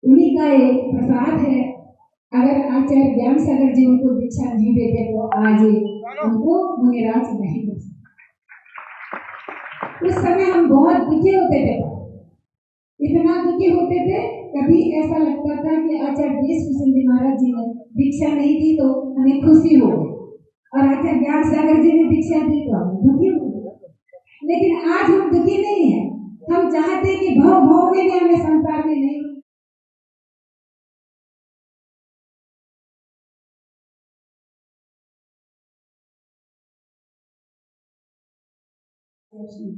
उन्हीं का एक प्रसाद है। अगर आचार्य ज्ञान सागर जी उनको दीक्षा नहीं देते तो आज उनको मुनिराज नहीं मिल सकता। उस समय हम बहुत दुखी होते थे, इतना दुखी होते थे, कभी ऐसा लगता था कि आचार्य देशभूषण जी महाराज जी ने दीक्षा नहीं दी तो हमें खुशी हो गई, और आचार्य ज्ञान सागर जी ने दीक्षा दी तो हमें दुखी हो गए। लेकिन आज हम दुखी नहीं है, हम चाहते हैं कि भव भव में भी हमें संसार में नहीं।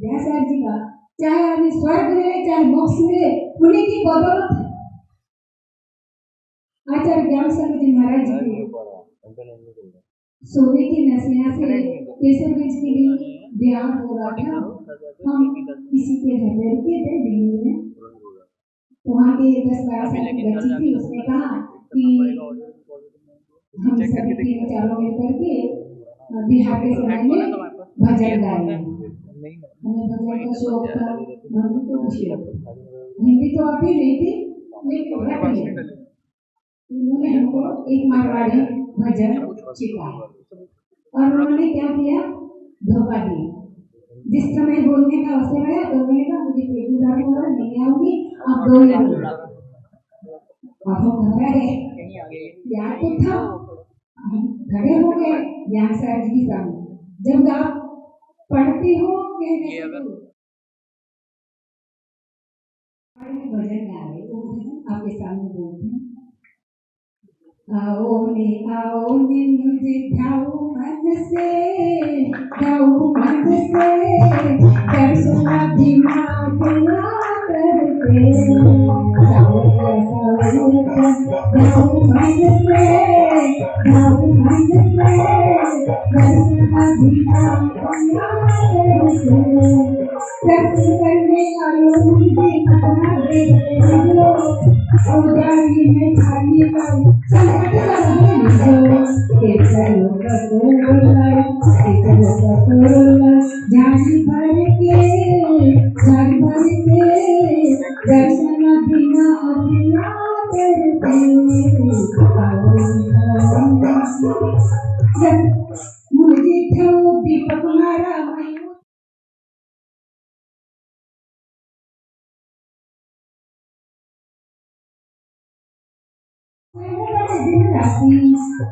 व्यासाचार्य जी का चाहे हमें स्वर्ग मिले चाहे मोक्ष मिले, उन्हीं की बदौलत है। आचार्य ज्ञान सागर जी महाराज जी सोने की नसिया से केसरगंज के लिए ब्याह हो रहा था। हम किसी के घर में रुके थे दिल्ली में, वहाँ के 10-12 साल की बच्ची थी, उसने कहा कि हम सभी तीनों चारों मिल करके बिहार के समय में भजन गाएंगे। हमें भजन का शौक था, मम्मी को भी शौक था। हिंदी तो आती नहीं थी लेकिन रट लिया। उन्होंने हमको एक मारवाड़ी भजन सिखाया और उन्होंने क्या किया, धोखा दिया। जिस समय बोलने का अवसर आया तो उन्होंने कहा मुझे पेट में दर्द हो रहा है, नहीं आऊंगी, आप 2 मिनट बोलो। अब हम घबरा गए, याद तो था, हम खड़े हो गए ज्ञान सागर जी के सामने। जब आप पढ़ते हो भजन गा रहे वो भजन आपके सामने बोलते हैं। आओ ने मुझे ढाओ मन से दर्शना दिमाग ना करते। ढाओ मन से दर्शना दिमाग ना करते। दर्शन करने आयो मुझे अपना देखते हो, उदारी में खाली संकट झांसी भर के दर्शन बिना अपना करते। मुझे ठो दीपक मारा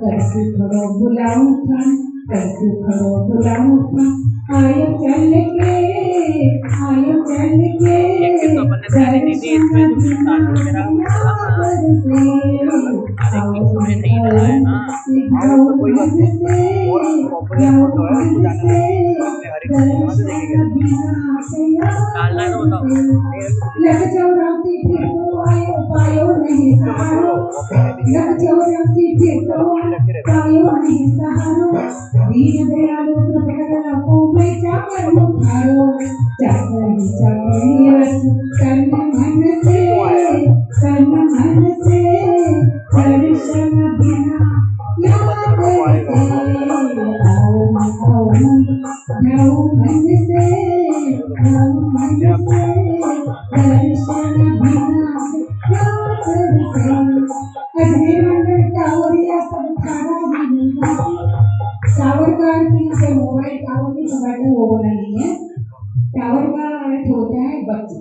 करके खड़ो बुलाऊं था, करके खड़ो बुलाऊं था। आयो चल के लग चौरासी फिर तो आयो पायो नहीं सहारो, लग चौरासी फिर तो पायो नहीं सहारो। दीन दयालु प्रकटना को मैं चाकर उठारो, चाकर रस कर्म मन से दर्शन बिना याद करते। आओ मन से दर्शन बिना याद करते। अजमेर मंदिर टावरिया सब खाना टावर का अर्थ से मोबाइल टावर नहीं पकड़ना वो वाला नहीं है। टावर का अर्थ होता है बच्चे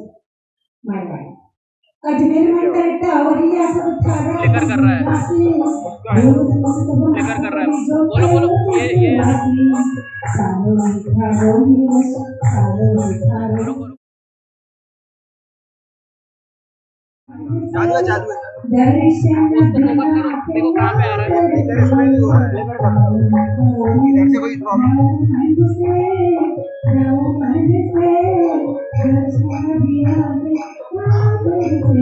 मारवाड़ी। अजमेर मंदिर टावरिया सब खाना लेकर कर रहा है, लेकर कर रहा है। बोलो ये जादू दर्शन देखो कहाँ पे आ रहा है। इधर से कोई प्रॉब्लम आचार्य गुरु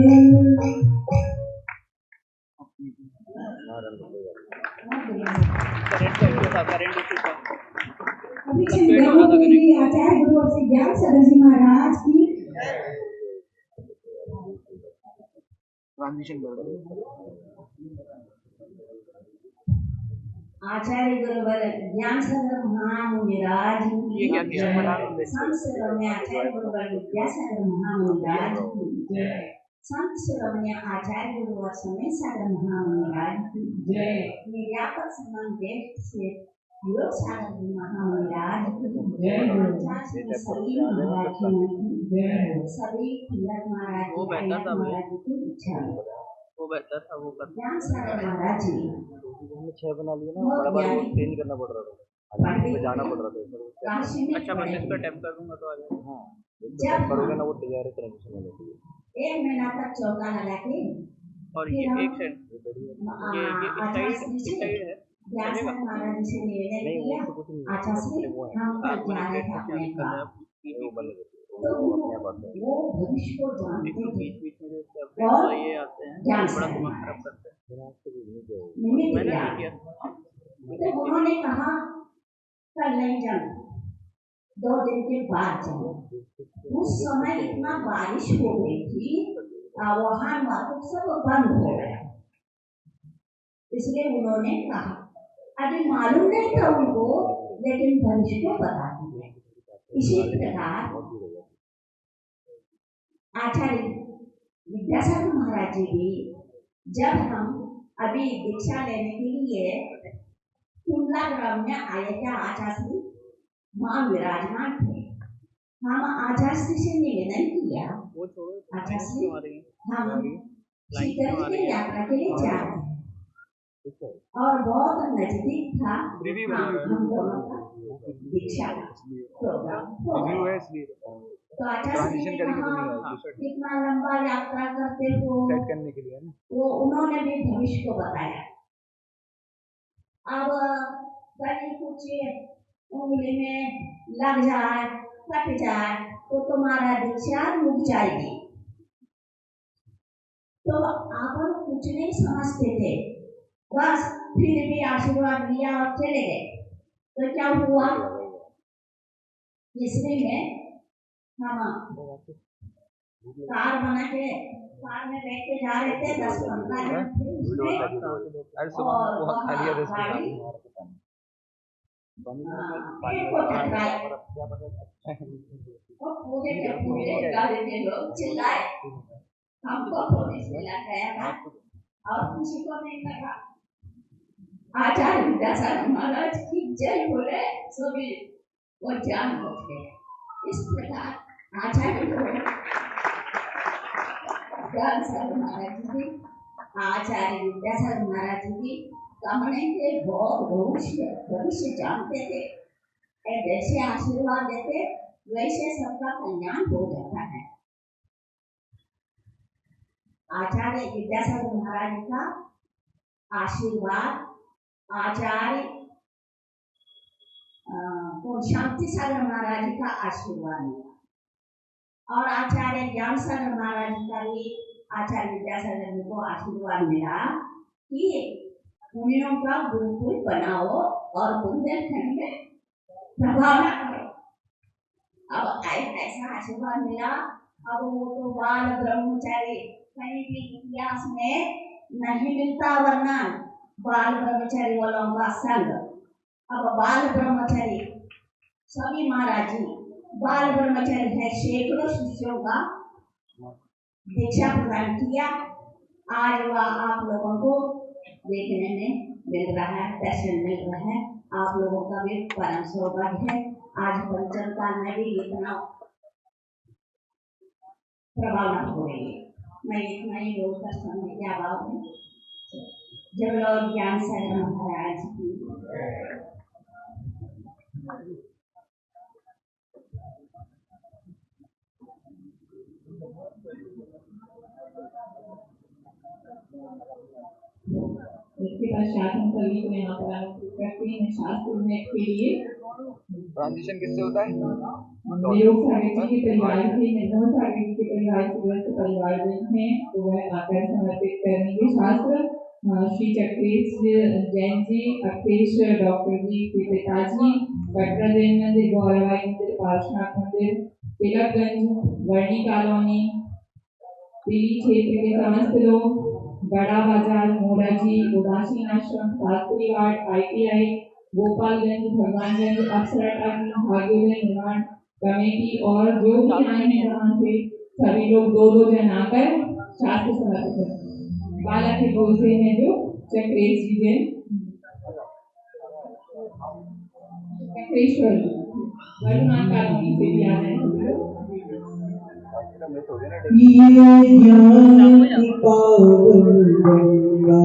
और ज्ञान सागर जी महाराज की ट्रांजिशन कर दो। आचार्य गुरुवर ज्ञान सागर महामुनिराज ये क्या किया? संत शिरोमणि आचार्य गुरुवर विद्यासागर महामुनिराज की जय। संत शिरोमणि आचार्य गुरुवर समय सागर महामुनिराज की जय। निर्यापक समान देश से योग सागर महामुनिराज की जय। सभी महाराजों की जय। सभी खिलक महाराज वो बेहतर था भैया, महाराज की इच्छा वो बेहतर था वो कर। ज्ञान सागर महाराज जी 6 बना लिए ना, बड़ा बार वो चेंज करना पड़ रहा था, आगे जाना पड़ रहा था। अच्छा बस इस पर टैप कर दूंगा तो आ जाएगा। हाँ, जब करोगे ना वो तैयार है ट्रांजिशन हो जाती है। 1 महीना तक चौका लगा के और ये एक सेकंड, ये इस साइड है, ज्ञान चलेगा? सागर महाराज जी से निवेदन नहीं किया। वो तो कुछ नहीं, अच्छा से हम हाँ, तक जा रहे थे क्या अपने निकल रहा है? घर। वो बन गई तो वो अपने आप आता है। वो भविष्य को एक जानते तो थे। बीच बीच में जो अपडेट तो ये आते हैं, ज्ञान बड़ा सागर दिमाग खराब करते हैं। फिर आपसे भी नहीं किया वो। निमित्त मैंने ज्ञान। नहीं किया। तो उन्होंने कहा कल नहीं जाना, 2 दिन के बाद जाना। उस समय इतना बारिश हो गई थी, वहां मार्केट सब बंद हो गया, इसलिए उन्होंने कहा अभी मालूम नहीं था उनको, लेकिन भविष्य को बता दिया। इसी प्रकार आचार्य विद्यासागर महाराज जी भी जब हम अभी दीक्षा लेने के लिए कुंडला ग्राम में आए थे, आचार्य वहां विराजमान थे। हम आचार्य से निवेदन किया, वो छोड़ो, आचार्य हम सीकर की यात्रा के लिए जा रहे हैं और बहुत नजदीक था हम दोनों का दीक्षा प्रोग्राम। तो आचार्य ने कहा कितना लंबा यात्रा करते हो, सेट करने के लिए ना, वो उन्होंने भी भविष्य को बताया। अब कहीं कुछ उंगली में लग जाए, कट जाए तो तुम्हारा दीक्षा रुक जाएगी। तो आप कुछ नहीं समझते थे, बस फिर भी आशीर्वाद लिया और चले गए। तो क्या हुआ, इसलिए में हम कार बना के कार में बैठ के जा रहे थे, 10-15 मिनट अरे सुबह वो खा लिया 10 गाड़ी और पूरे के पूरे गाड़ी के लोग चिल्लाए, हमको पुलिस मिला गया था और किसी को नहीं लगा। आचार्य विद्यासागर महाराज की जय बोले सभी वो जान बच गए। इस प्रकार आचार्य विद्यासागर महाराज जी, आचार्य विद्यासागर महाराज जी कमने के बहुत भविष्य जानते थे। जैसे आशीर्वाद देते वैसे सबका कल्याण हो जाता है। आचार्य विद्यासागर महाराज का आशीर्वाद आचार्य शांति सागर महाराज का आशीर्वाद मिला और आचार्य ज्ञान सागर महाराज का भी आचार्य विद्यासागर जी को आशीर्वाद मिला कि मुनियों का गुरुकुल बनाओ और बुंदेलखंड में प्रभाव करो। अब ऐसा आशीर्वाद मिला। अब वो तो बाल ब्रह्मचारी कहीं भी इतिहास में नहीं मिलता वर्णन, बाल ब्रह्मचारी वालों का संग। अब बाल ब्रह्मचारी सभी महाराज जी बाल ब्रह्मचारी है, सैकड़ों शिष्यों का दीक्षा प्रदान किया। आज वह आप लोगों को देखने में मिल रहा है, दर्शन मिल रहा है। आप लोगों का भी परम सौभाग्य है। आज पंचम काल में भी इतना प्रभाव हो रही है। मैं इतना ही बोलकर समय के अभाव में जब लोग ज्ञान सागर महाराज की इसके बाद शासन सभी को यहाँ पर आमंत्रित करते हैं शास्त्र में के लिए। ट्रांजिशन किससे होता है? निरोग सागर जी के परिवार से, निर्मोह सागर जी के परिवार से व्यस्त परिवारजन हैं, तो वह आकर समर्पित करेंगे शास्त्र। श्री चक्रेश जैन जी, अखिलेश डॉक्टर जी के पिताजी, कटरा जैन मंदिर, गौरवाई मंदिर, पार्श्वनाथ मंदिर, तिलकगंज, वर्णी कॉलोनी, दिल्ली क्षेत्र के समस्त लोग, बड़ा बाजार, मोराजी, उदासीन आश्रम, शास्त्री वार्ड, ITI, गोपालगंज, भगवानगंज, अप्सरा टाकी, भाग्योदय निर्माण कमेटी और जो भी आए हैं वहाँ से सभी लोग 2-2 जन आकर शास्त्र समर्पित करें। बाला के गोल से हैं जो चक्रेश जी जैन, चक्रेश्वर वर्तमान कॉलोनी से भी आ रहे हैं सभी लोग। ये ज्ञान की पावन गंगा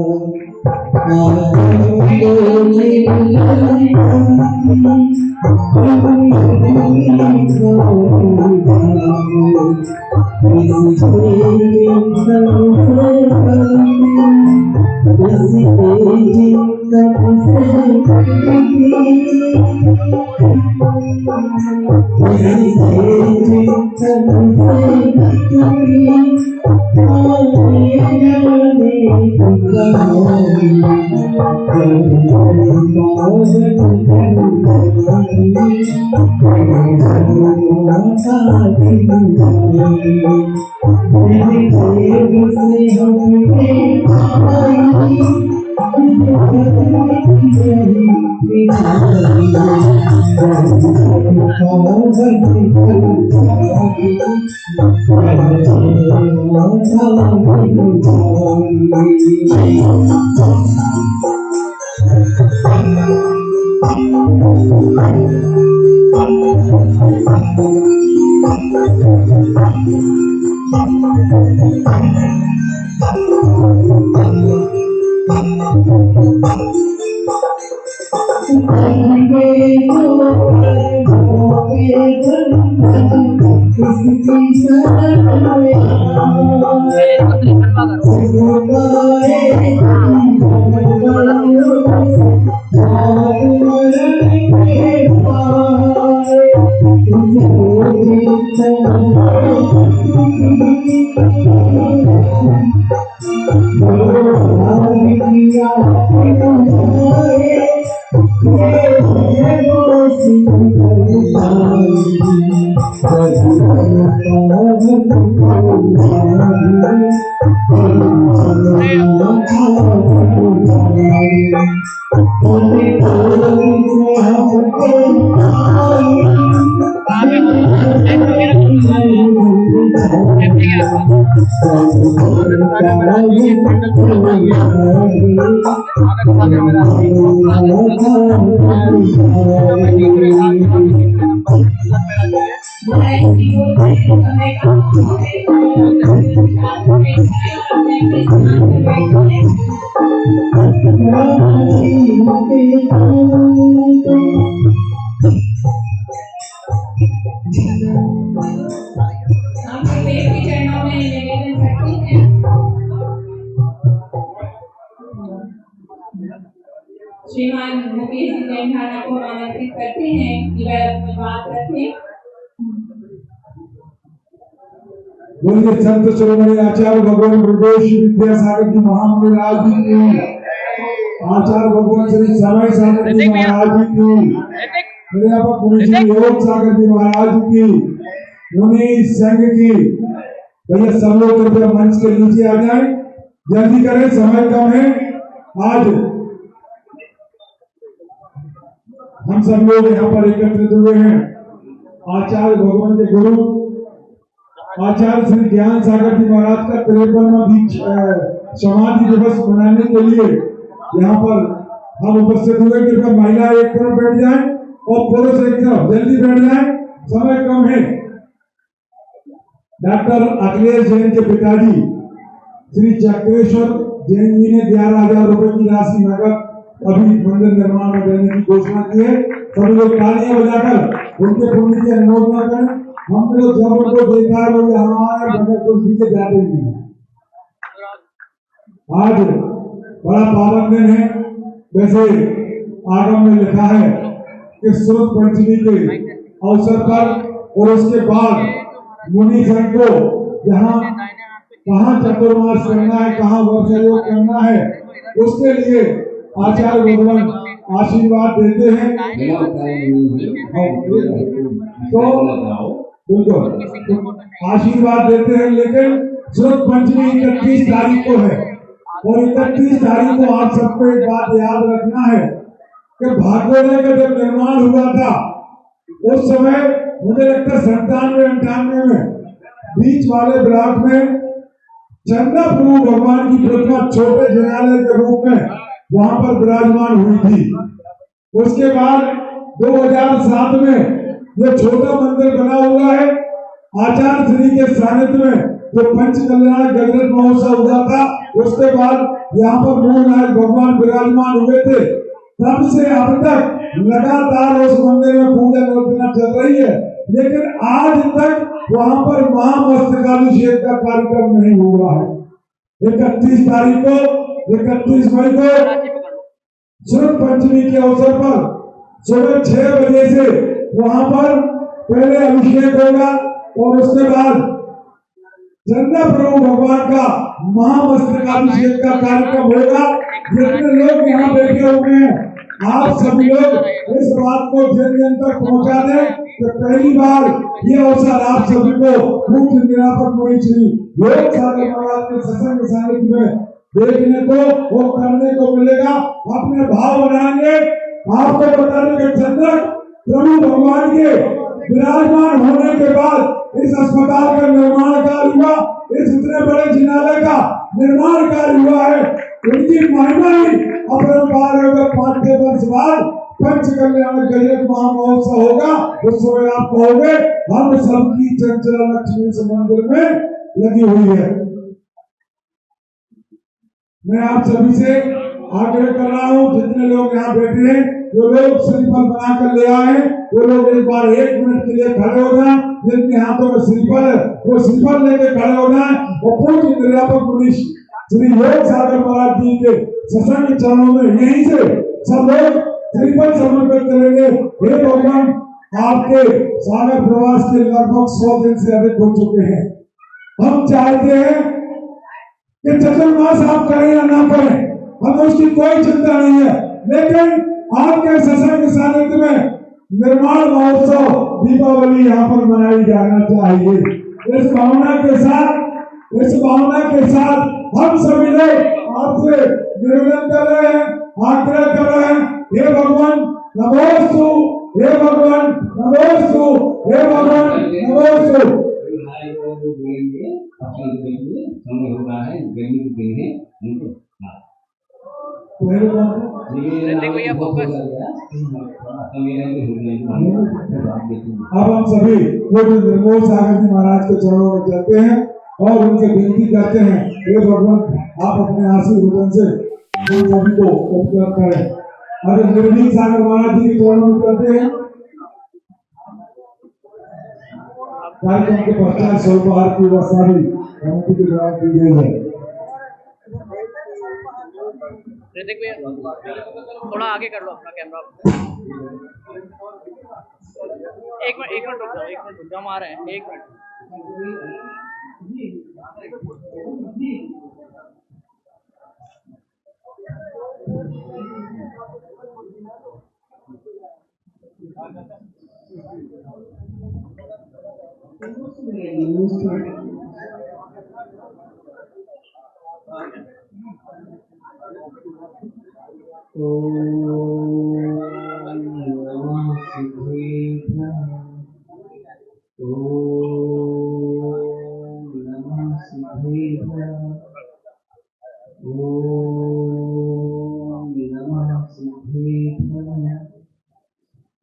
श्रीमान मुकेश जैन ठाना को आमंत्रित करते हैं कि वह अपनी बात रखें। बोलिए संत शिरोमणि आचार्य भगवान गुरुदेव श्री विद्यासागर जी महाराज जी की, आचार्य भगवान श्री समय सागर जी महाराज जी की, मेरे यहाँ पर पुण्य श्री योग सागर जी महाराज जी की, मुनि संघ की। भैया सब लोग कृपया मंच के नीचे आ जाएं, जल्दी करें, समय कम है। आज हम सब लोग यहाँ पर एकत्रित हुए हैं आचार्य भगवान के गुरु आचार्य श्री ज्ञान सागर जी महाराज का 53वां समाधि दिवस मनाने के लिए यहाँ पर हम उपस्थित हुए। कृपया महिला एक तरफ बैठ जाए और पुरुष एक तरफ, जल्दी बैठ जाए, समय कम है। डॉक्टर अखिलेश जैन के पिताजी श्री चक्रेश्वर जैन जी ने 11,000 रुपए की राशि नगद अभी मंदिर निर्माण में देने की घोषणा की है। सभी लोग तालियां बजाकर उनके पुण्य की अनुमोदना करें। हमने जब उनको देखा है वो हमारे बगैर कुर्सी के जाते नहीं। आज बड़ा पावन दिन है। वैसे आगम में लिखा है कि सुरत पंचमी के अवसर पर और उसके बाद मुनि जन को यहाँ कहाँ चतुर्मास करना है, कहाँ वर्ष योग करना है, उसके लिए आचार्य भगवान आशीर्वाद देते हैं। तो बिल्कुल आशीर्वाद देते हैं, लेकिन शुद्ध पंचमी 31 तारीख को है और 31 तारीख को आप सबको एक बात याद रखना है कि भागवत का जब निर्माण हुआ था उस समय मुझे लगता है 97-98 में बीच वाले ब्लॉक में चंदा प्रभु भगवान की प्रतिमा छोटे जनालय के रूप में वहां पर विराजमान हुई थी। उसके बाद 2007 में ये छोटा मंदिर बना हुआ है। आचार्य श्री के सानिध्य में जो पंच कल्याण गजरत महोत्सव हुआ था, उसके बाद यहाँ पर मूल नायक भगवान विराजमान हुए थे। तब से अब तक लगातार उस मंदिर में पूजा अर्चना चल रही है, लेकिन आज तक वहाँ पर महामस्तकाभिषेक का कार्यक्रम नहीं हुआ है। 31 तारीख को 31 मई को शुद्ध पंचमी के अवसर पर सुबह 6 बजे से वहाँ पर पहले अभिषेक होगा और उसके बाद चंदा प्रभु भगवान का महामस्तकाभिषेक का कार्यक्रम होगा। जितने लोग यहाँ बैठे हुए हैं, आप सभी लोग इस बात को जन जन तक पहुँचा दें कि पहली बार ये अवसर आप सभी को मुख्य निरापक मुनि श्री योग सागर महाराज के सत्संग सानिध्य में देखने को और करने को मिलेगा। अपने भाव बनाएंगे। आपको बताने के चंद्र प्रभु भगवान के विराजमान होने के बाद इस अस्पताल का निर्माण कार्य हुआ, इस इतने बड़े जिनालय का निर्माण कार्य हुआ है। उनकी महिमा ही अपरंपार होगा। 5 वर्ष बाद पंच कल्याण गजरत महामहोत्सव होगा। उस समय आप कहोगे हम सबकी चंचला लक्ष्मी इस मंदिर में लगी हुई है। मैं आप सभी से आग्रह कर रहा हूँ, जितने लोग यहाँ बैठे हैं, जो लोग श्रीफल बनाकर ले आए हैं, वो लोग एक बार 1 मिनट के लिए खड़े हो जाएं। जिनके हाथों में श्रीफल है वो श्रीफल लेके खड़े हो जाएं और पूज्य निर्यापक मुनि श्री योग सागर महाराज जी के सत्संग चरणों में यहीं से सब लोग श्रीफल समर्पित करेंगे। हे भगवान, आपके सागर प्रवास के लगभग 100 दिन से अधिक हो चुके हैं। हम चाहते हैं कि चतुर्मास आप करें या ना करें, हमें उसकी कोई चिंता नहीं है, लेकिन आपके सत्संग सानिध्य में निर्माण महोत्सव दीपावली यहाँ पर मनाई जाना चाहिए। इस भावना के साथ हम सभी लोग आपसे निवेदन कर रहे हैं, आग्रह कर रहे हैं। हे भगवान नमोस्तु, हे भगवान नमोस्तु, हे भगवान नमोस्तु। भैया फोकस। अब हम सभी निर्मोल सागर जी महाराज के चरणों में चलते हैं और उनसे विनती करते हैं, हे भगवान आप अपने आशीर्वाद से हम सभी को उपलब्ध करें। अगर निर्मोल सागर महाराज जी के चरणों में चलते हैं, कार्यक्रम के पश्चात स्वल्पहार की व्यवस्था भी कमेटी के द्वारा की गई है। ऋतिक भैया थोड़ा आगे कर लो अपना कैमरा। एक मिनट रुक जाओ, हम आ रहे हैं। 1 मिनट।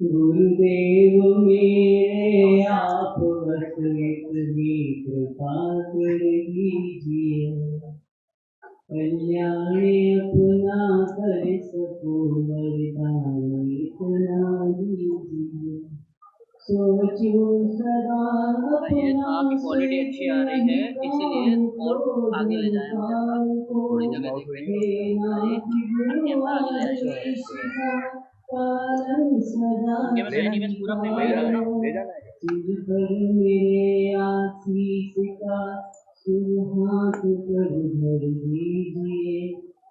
गुरुदेव मेरे आप बस इतनी कृपा कर दीजिए, कल्याण अपना कर सको वरदान इतना दीजिए। सोचो सदा अपना क्वालिटी अच्छी आ रही है, इसीलिए और आगे ले जाए। थोड़ी जगह देखते हैं, कैमरा आगे ले जाए। उनके में तो एनिमेस पूरा अपने भाई लगा ना। ले जाना है तुझ पर मेरे आशीष का सुहाग पर भर दीजिए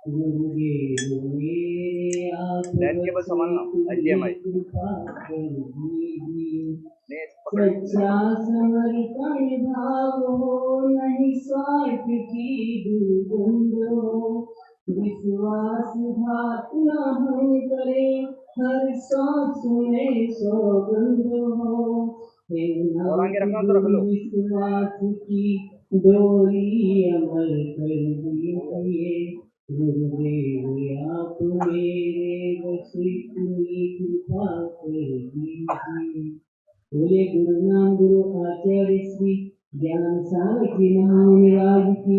गुरुदेव मेरे आप नेट केबल संभालना HDMI कृपा कर दीजिए नेट पकड़ सच्चा समर्पण भाव हो नहीं स्वार्थ की दुर्गंध हो विश्वासघात न हम करे हर सांस में सौगंध हो हे और आगे रखना तो रख लो। विश्वास की डोरी अमर कर दीजिए गुरुदेव आप मेरे बस इतनी कृपा कर दीजिए। बोले गुरु नाम गुरु आचार्य श्री ज्ञान सागर जी महामुनि राज की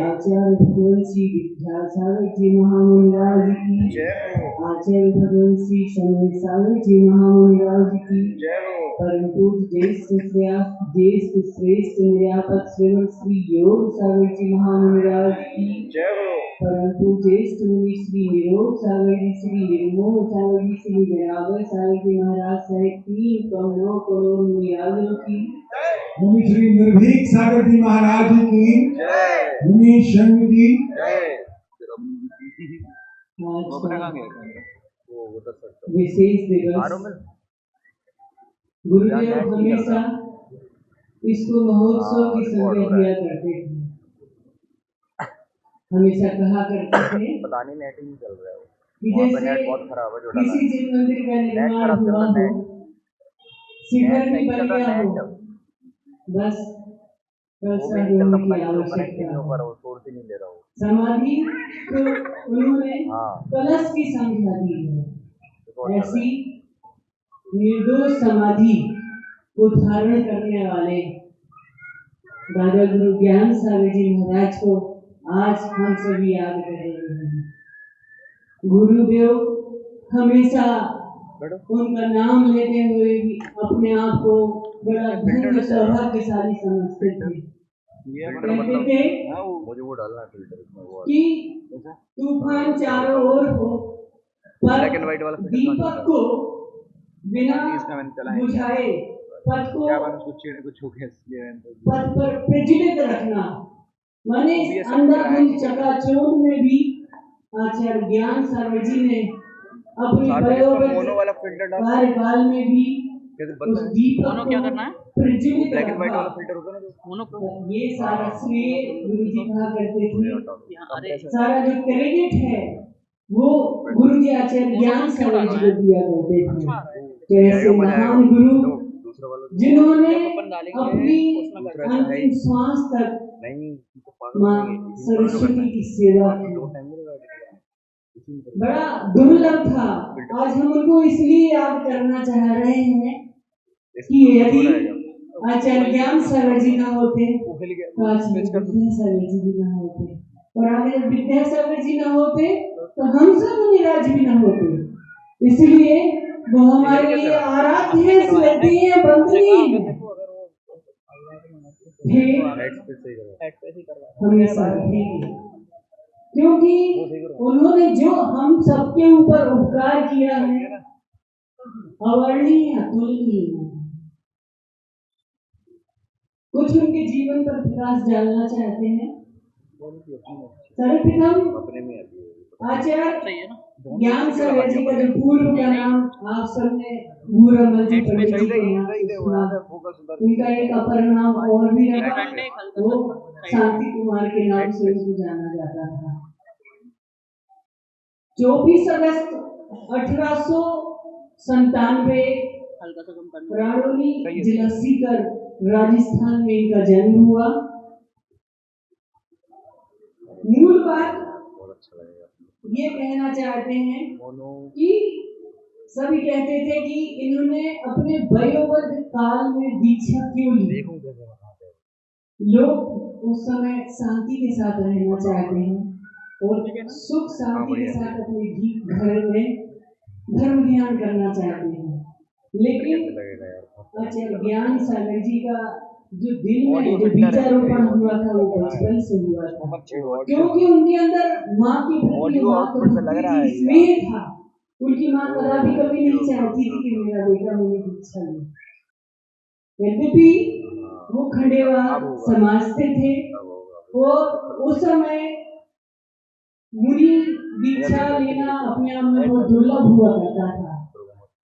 आचार्य भगवान श्री विद्यासागर जी महामुनि राज की आचार्य भगवान श्री शंकर सागर जी महामुनि राज की परम पूज्य ज्येष्ठ श्रेष्ठ निर्यापक श्री योग सागर जी महामुनि राज की परम पूज्य ज्येष्ठ मुनि श्री निरोग सागर जी श्री निर्मोह सागर जी श्री दयावर सागर जी महाराज सहित 3 करोड़ मुनियालों की मुनि श्री निर्भीक सागर जी महाराज की मुनि शंकर जी विशेष दिवस गुरुदेव हमेशा इसको महोत्सव की संज्ञा दिया करते थे। हमेशा कहा करते थे पता नहीं नेट ही नहीं चल रहा है कि वहाँ पे जैसे नेट बहुत खराब है जो डाला किसी जिन मंदिर का नेट निर्माण खराब चल हुआ रहा है हो शिखर नेट भी नहीं बन चल रहा गया हो नेट बस वो भी कलसा नहीं चलता होने पता की नहीं क्यों कनेक्ट ही आवश्यकता नहीं हो है। पा रहा वो सोर्स ही नहीं ले रहा वो समाधि तो उन्होंने हाँ कलश की संख्या दी है रिकॉर्ड कर रहा ऐसी निर्दोष समाधि को धारण करने वाले दादा गुरु ज्ञान सागर जी महाराज को आज हम सभी याद कर रहे हैं। गुरुदेव हमेशा उनका नाम लेते हुए भी अपने आप को बड़ा धन्य सौभाग्यशाली समझते थे। कहते थे है मुझे वो डालना है फिल्टर इसमें वो कि तूफान चारों ओर हो पर ब्लैक एंड व्हाइट वाला फिल्टर दीपक को बिना इसका मैंने चला है बुझाए पथ को क्या मैंने कुछ चीड़ कुछ हो गया इसलिए मैंने पथ पर प्रज्वलित रखना माने अंधाधुंध चकाचौंध में भी आचार्य ज्ञान सागर जी ने अपने मोनो वाला फिल्टर डाल कार्यकाल में भी कैसे उस बनता है दीपक मोनो को क्या करना है? प्रज्वलित ब्लैक एंड व्हाइट वाला रखा। फिल्टर होता है ना जो मोनो प्रो ये सारा श्रेय गुरु जी कहा करते थे यहाँ अरे सारा जो क्रेडिट है वो गुरु जी आचार्य ज्ञान सागर जी को दिया करते थे। तो ऐसे महान गुरु दूसरा वाला जिन्होंने अपन डालेंगे अपनी उसमें कर अंतिम श्वास तक नहीं माँ सरस्वती की सेवा की दो टाइम में बड़ा दुर्लभ था। आज हम उनको इसलिए याद करना चाह रहे हैं कि यदि आचार्य ज्ञान सागर जी ना होते तो आज विद्यासागर जी भी ना होते और आगे जब विद्यासागर जी ना होते तो हम सब निराज भी ना होते। इसलिए वो हमारे लिए आराध्य श्रद्धेय बंदनी हमेशा रहेंगे क्योंकि उन्होंने जो हम सबके ऊपर उपकार किया है अवर्णीय अतुलनीय। कुछ उनके जीवन पर प्रकाश डालना चाहते हैं। सर्वप्रथम अपने में आती है आचार्य सही है ना? ज्ञान सागर जी का जो पूर्व का नाम आप सबने भूरमल जी पंडित जी के नाम से सुना। उनका एक अपर नाम और भी रहा वो शांति कुमार के नाम से उनको जाना जाता था। 24 अगस्त 1897 हल्का सा कम करना राणौली जिला सीकर राजस्थान में इनका जन्म हुआ। मूल बात बहुत अच्छा लगेगा ये कहना चाहते हैं मोनो कि सभी कहते थे कि इन्होंने अपने वयोवृद्ध काल में दीक्षा क्यों ली। देखूं कैसे बनाते हैं लोग उस समय शांति के साथ रहना चाहते हैं और सुख शांति के साथ अपने घर में धर्म ध्यान करना चाहते हैं। लेकिन कैसे लगेगा यार आचार्य ज्ञान सागर जी का जो दिल में जो बीजारोपण हुआ था वो बचपन से हुआ था क्योंकि उनके अंदर माँ की प्रति ऑडियो आउटपुट से लग रहा है स्नेह था उनकी माँ कभी कभी नहीं चाहती थी कि मेरा बेटा मुनि दीक्षा ले। यद्यपि वो खंडेवा समाज से थे और उस समय मुनि दीक्षा लेना अपने आप में बहुत दुर्लभ हुआ करता था।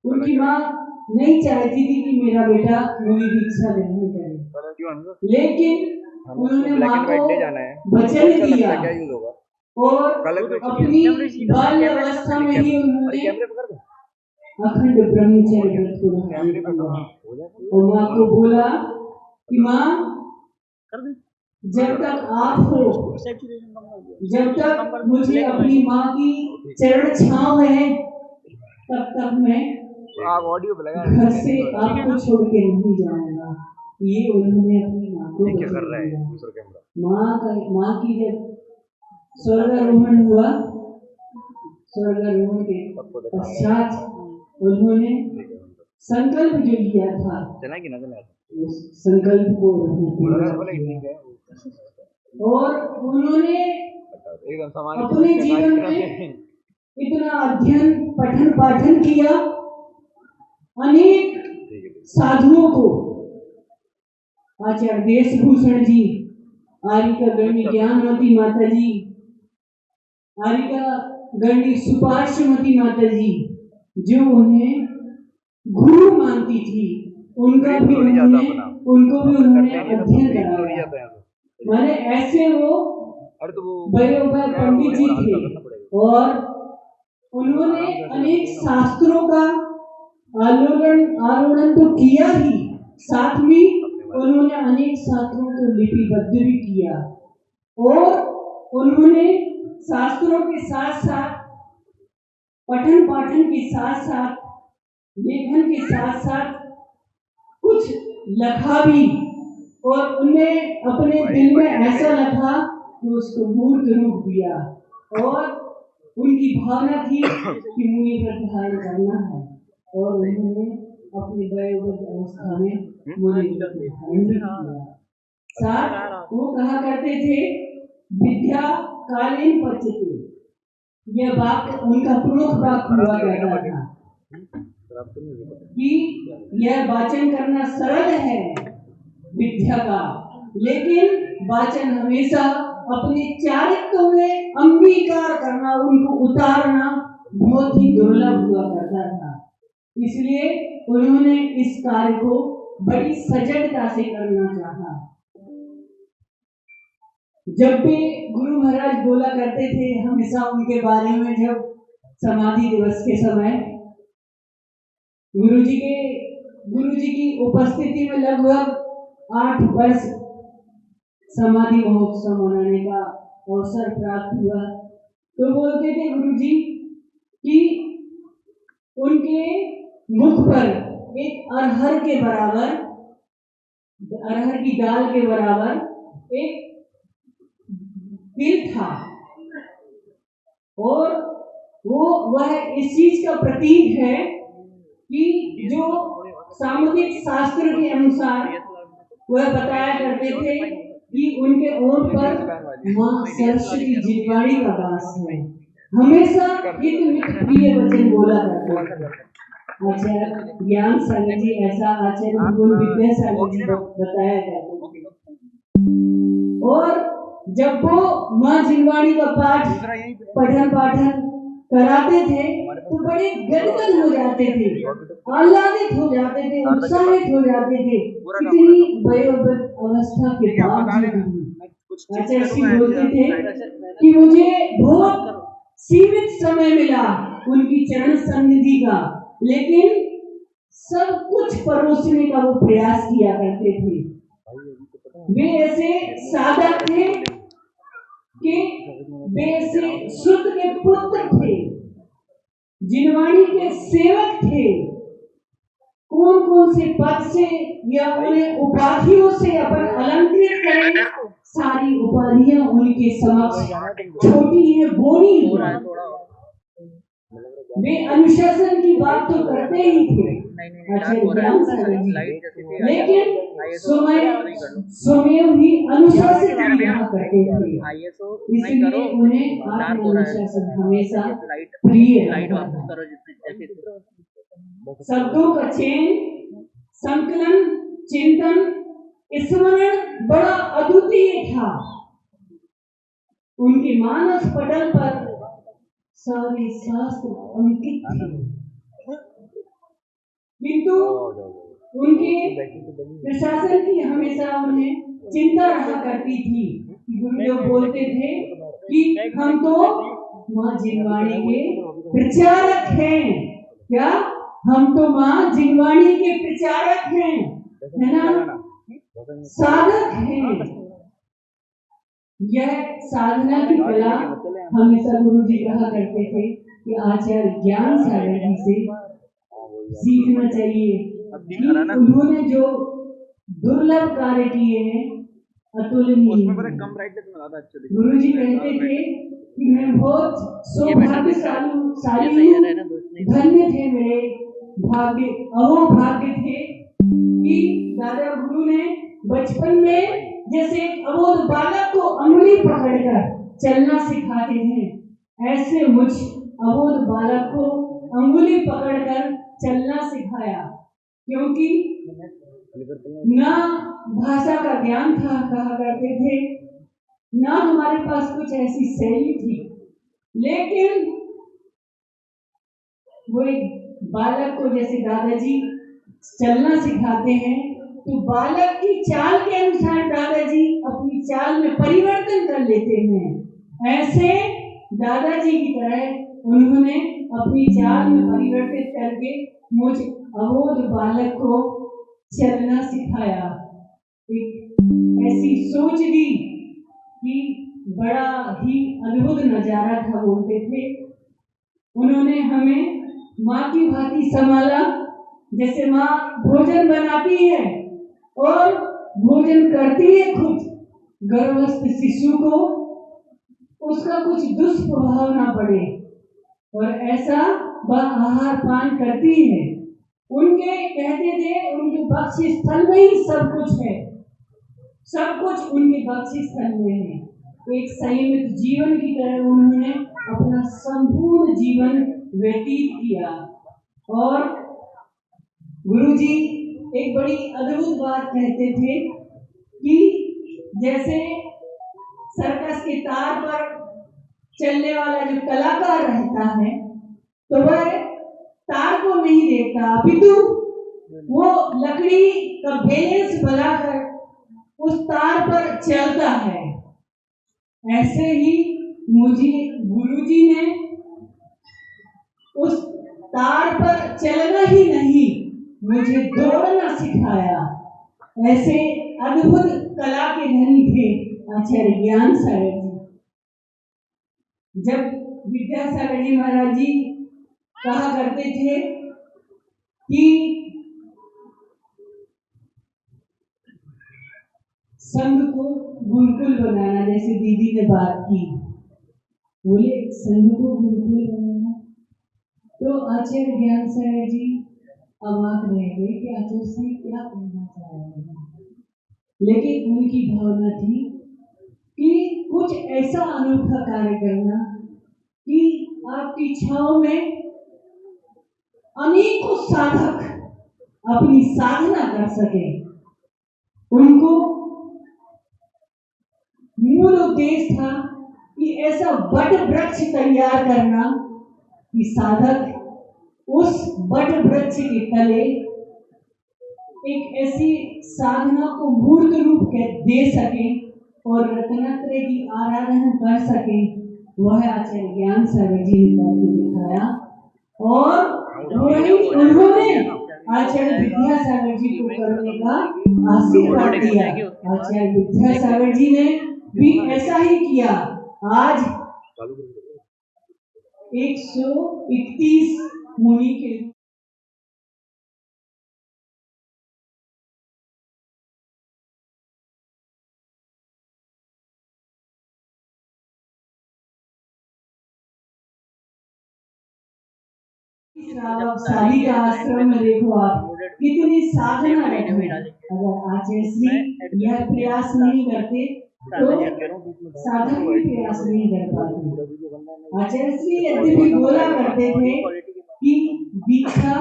उनकी माँ नहीं चाहती थी कि मेरा बेटा मुनि दीक्षा ग्रहण करे, लेकिन उन्होंने माँ को वचन दिया और अपनी बाल्यावस्था में ही उन्होंने अखंड ब्रह्मचर्य व्रत को धारण किया और माँ को बोला कि माँ, जब तक आप हो, जब तक मुझे अपनी माँ की चरण छांव है, तब तक मैं घर से आपको छोड़ के नहीं जाऊंगा। ये उन्होंने अपनी माँ को बताया। माँ की जब स्वर्गारोहण हुआ, स्वर्गारोहण के पश्चात उन्होंने संकल्प जो लिया था, संकल्प को और उन्होंने अपने जीवन में इतना अध्ययन पठन पाठन किया, अनेक साधुओं को, आचार्य देशभूषण जी, आरिका गणी ज्ञानवती माता जी, आरिका गणी सुपार्श्वमती माता जी, जो उन्हें गुरु मानती थी, उनको भी उन्होंने अध्ययन कराया। माने ऐसे वो बड़े पंडित जी थे और उन्होंने अनेक शास्त्रों का आरोहण तो किया ही, साथ में उन्होंने अनेक शास्त्रों को लिपिबद्ध भी किया और उन्होंने शास्त्रों के साथ साथ पठन पाठन के साथ साथ लेखन के साथ साथ कुछ लिखा भी और उन्हें अपने दिल में ऐसा लगा कि उसको मूर्त रूप दिया और उनकी भावना थी कि मुनि व्रत धारण करना है और उन्होंने अपनी वयोवृद्ध अवस्था में मुनि व्रत धारण किया। साथ वो कहा करते थे, विद्या कालीन पचते, यह वाक्य उनका प्रमुख वाक्य हुआ करता था कि यह वाचन करना सरल है विद्या का, लेकिन वाचन हमेशा अपने चारित्र्य में अंगीकार करना, उनको उतारना बहुत ही दुर्लभ हुआ करता था। इसलिए उन्होंने इस कार्य को बड़ी सजगता से करना चाहा। जब भी गुरु महाराज बोला करते थे हमेशा उनके बारे में, जब समाधि दिवस के समय गुरु जी की उपस्थिति में लगभग 8 वर्ष समाधि महोत्सव मनाने का अवसर प्राप्त हुआ, तो बोलते थे गुरु जी कि उनके मुख पर एक अरहर के बराबर, अरहर की दाल के बराबर एक तिल था और वह इस चीज का प्रतीक है कि जो सामुदायिक शास्त्र के अनुसार वह बताया करते थे कि उनके ओठ पर मां सरस्वती जितवाणी का वास है। हमेशा हित मित प्रिय वचन बोला करते थे। आचार्य ज्ञान सागर जी ऐसा आचार्य गुरु विद्यासागर जी बताया करते थे और जब वो मां जितवाणी का पठन पाठन कराते थे तो बड़े गदगद हो जाते थे, आह्लादित हो जाते थे, उत्साहित हो जाते थे। इतनी वयोवृद्ध अवस्था के बावजूद आचार्य सिंह बोलते थे कि मुझे बहुत सीमित समय मिला उनकी चरण सन्निधि का, लेकिन सब कुछ परोसने का वो प्रयास किया करते थे। वे ऐसे साधक थे कि वे ऐसे शुद्ध के पुत्र थे, जिनवाणी के सेवक थे। कौन कौन से पद से या उन्हें उपाधियों से अपन अलंकृत करें, सारी उपाधियां उनके समक्ष छोटी है, बोनी है। वे अनुशासन की बात तो करते ही थे नहीं आचार्य डार्क हो रहा ज्ञान है सागर जी, लाइट जैसी थी लेकिन ISO नहीं कर लो स्वयं ही अनुशासित रहा करते थे, ISO नहीं करो इसलिए उन्हें डार्क हो रहा है आत्मानुशासन हमेशा लाइट प्रिय लाइट रहा। वापस करो जितनी जैसी थी। शब्दों का चयन, संकलन, चिंतन, स्मरण बड़ा अद्वितीय था। उनके मानस पटल पर सारे शास्त्र अंकित थे, किंतु उनके प्रशासन की हमेशा उन्हें चिंता रहा करती थी। गुरुदेव बोलते थे कि हम तो माँ जिनवाणी के प्रचारक हैं। क्या? हम तो माँ जिनवाणी के प्रचारक हैं, है ना, साधक हैं। यह साधना की कला हमेशा गुरु जी कहा करते थे कि आचार्य ज्ञान सागर जी से सीखना चाहिए कि उन्होंने जो दुर्लभ कार्य किए हैं अतुलनीय। गुरु जी कहते थे कि मैं बहुत सौभाग्यशाली धन्य थे, मेरे भाग्य अहोभाग्य थे कि दादा गुरु ने बचपन में जैसे एक अबोध बालक को अंगुली पकड़कर चलना सिखाते हैं, ऐसे मुझ अबोध बालक को अंगुली पकड़कर चलना सिखाया। क्योंकि ना भाषा का ज्ञान था कहा करते थे, ना हमारे पास कुछ ऐसी शैली थी, लेकिन वो एक बालक को जैसे दादाजी चलना सिखाते हैं तो बालक की चाल के अनुसार दादाजी अपनी चाल में परिवर्तन कर लेते हैं। ऐसे दादाजी की तरह उन्होंने अपनी चाल में परिवर्तित करके मुझ अबोध बालक को चलना सिखाया। एक ऐसी सोच दी कि बड़ा ही अद्भुत नजारा था। बोलते थे उन्होंने हमें माँ की भांति संभाला, जैसे माँ भोजन बनाती है और भोजन करती है खुद, गर्भस्थ शिशु को उसका कुछ दुष्प्रभाव ना पड़े, और ऐसा वह आहार पान करती है। उनके कहते थे उनके बख्शी स्थल में ही सब कुछ है, सब कुछ उनके बख्शी स्थल में है। एक संयमित जीवन की तरह उन्होंने अपना संपूर्ण जीवन व्यतीत किया। और गुरुजी एक बड़ी अद्भुत बात कहते थे कि जैसे सर्कस के तार पर चलने वाला जो कलाकार रहता है तो वह तार को नहीं देखता, अपितु वो लकड़ी का बैलेंस बनाकर उस तार पर चलता है। ऐसे ही मुझे गुरुजी ने उस तार पर चलना ही नहीं, मुझे दौड़ना सिखाया। ऐसे अद्भुत कला के धनी थे आचार्य ज्ञान सागर जी। जब विद्यासागर जी महाराज जी कहा करते थे कि संघ को गुरुकुल बनाना, जैसे दीदी ने बात की, बोले संघ को गुरुकुल बनाना, तो आचार्य ज्ञान सागर जी अवाक रह गए कि आचार्य जी क्या कहना चाह रहे हैं। लेकिन उनकी भावना थी कि कुछ ऐसा अनोखा कार्य करना कि आपकी इच्छाओं में अनेकों साधक अपनी साधना कर सके। उनको मूल उद्देश्य था कि ऐसा वट वृक्ष तैयार करना कि साधक उस वट वृक्ष के तले एक ऐसी साधना को मूर्त रूप दे सके और रत्नत्रय की आराधना कर सके। वह आचार्य ज्ञान सागर जी ने करके दिखाया, और वही उन्होंने आचार्य विद्यासागर जी को करने का आशीर्वाद दिया। आचार्य विद्यासागर जी ने भी ऐसा ही किया। आज 131 मुनि के शादी का आश्रम में देखो आप कितनी साधना है। अगर आचार्य श्री यह प्रयास नहीं करते तो साधक भी प्रयास नहीं कर पाते। आचार्य श्री यद्यपि बोला करते थे कि दीक्षा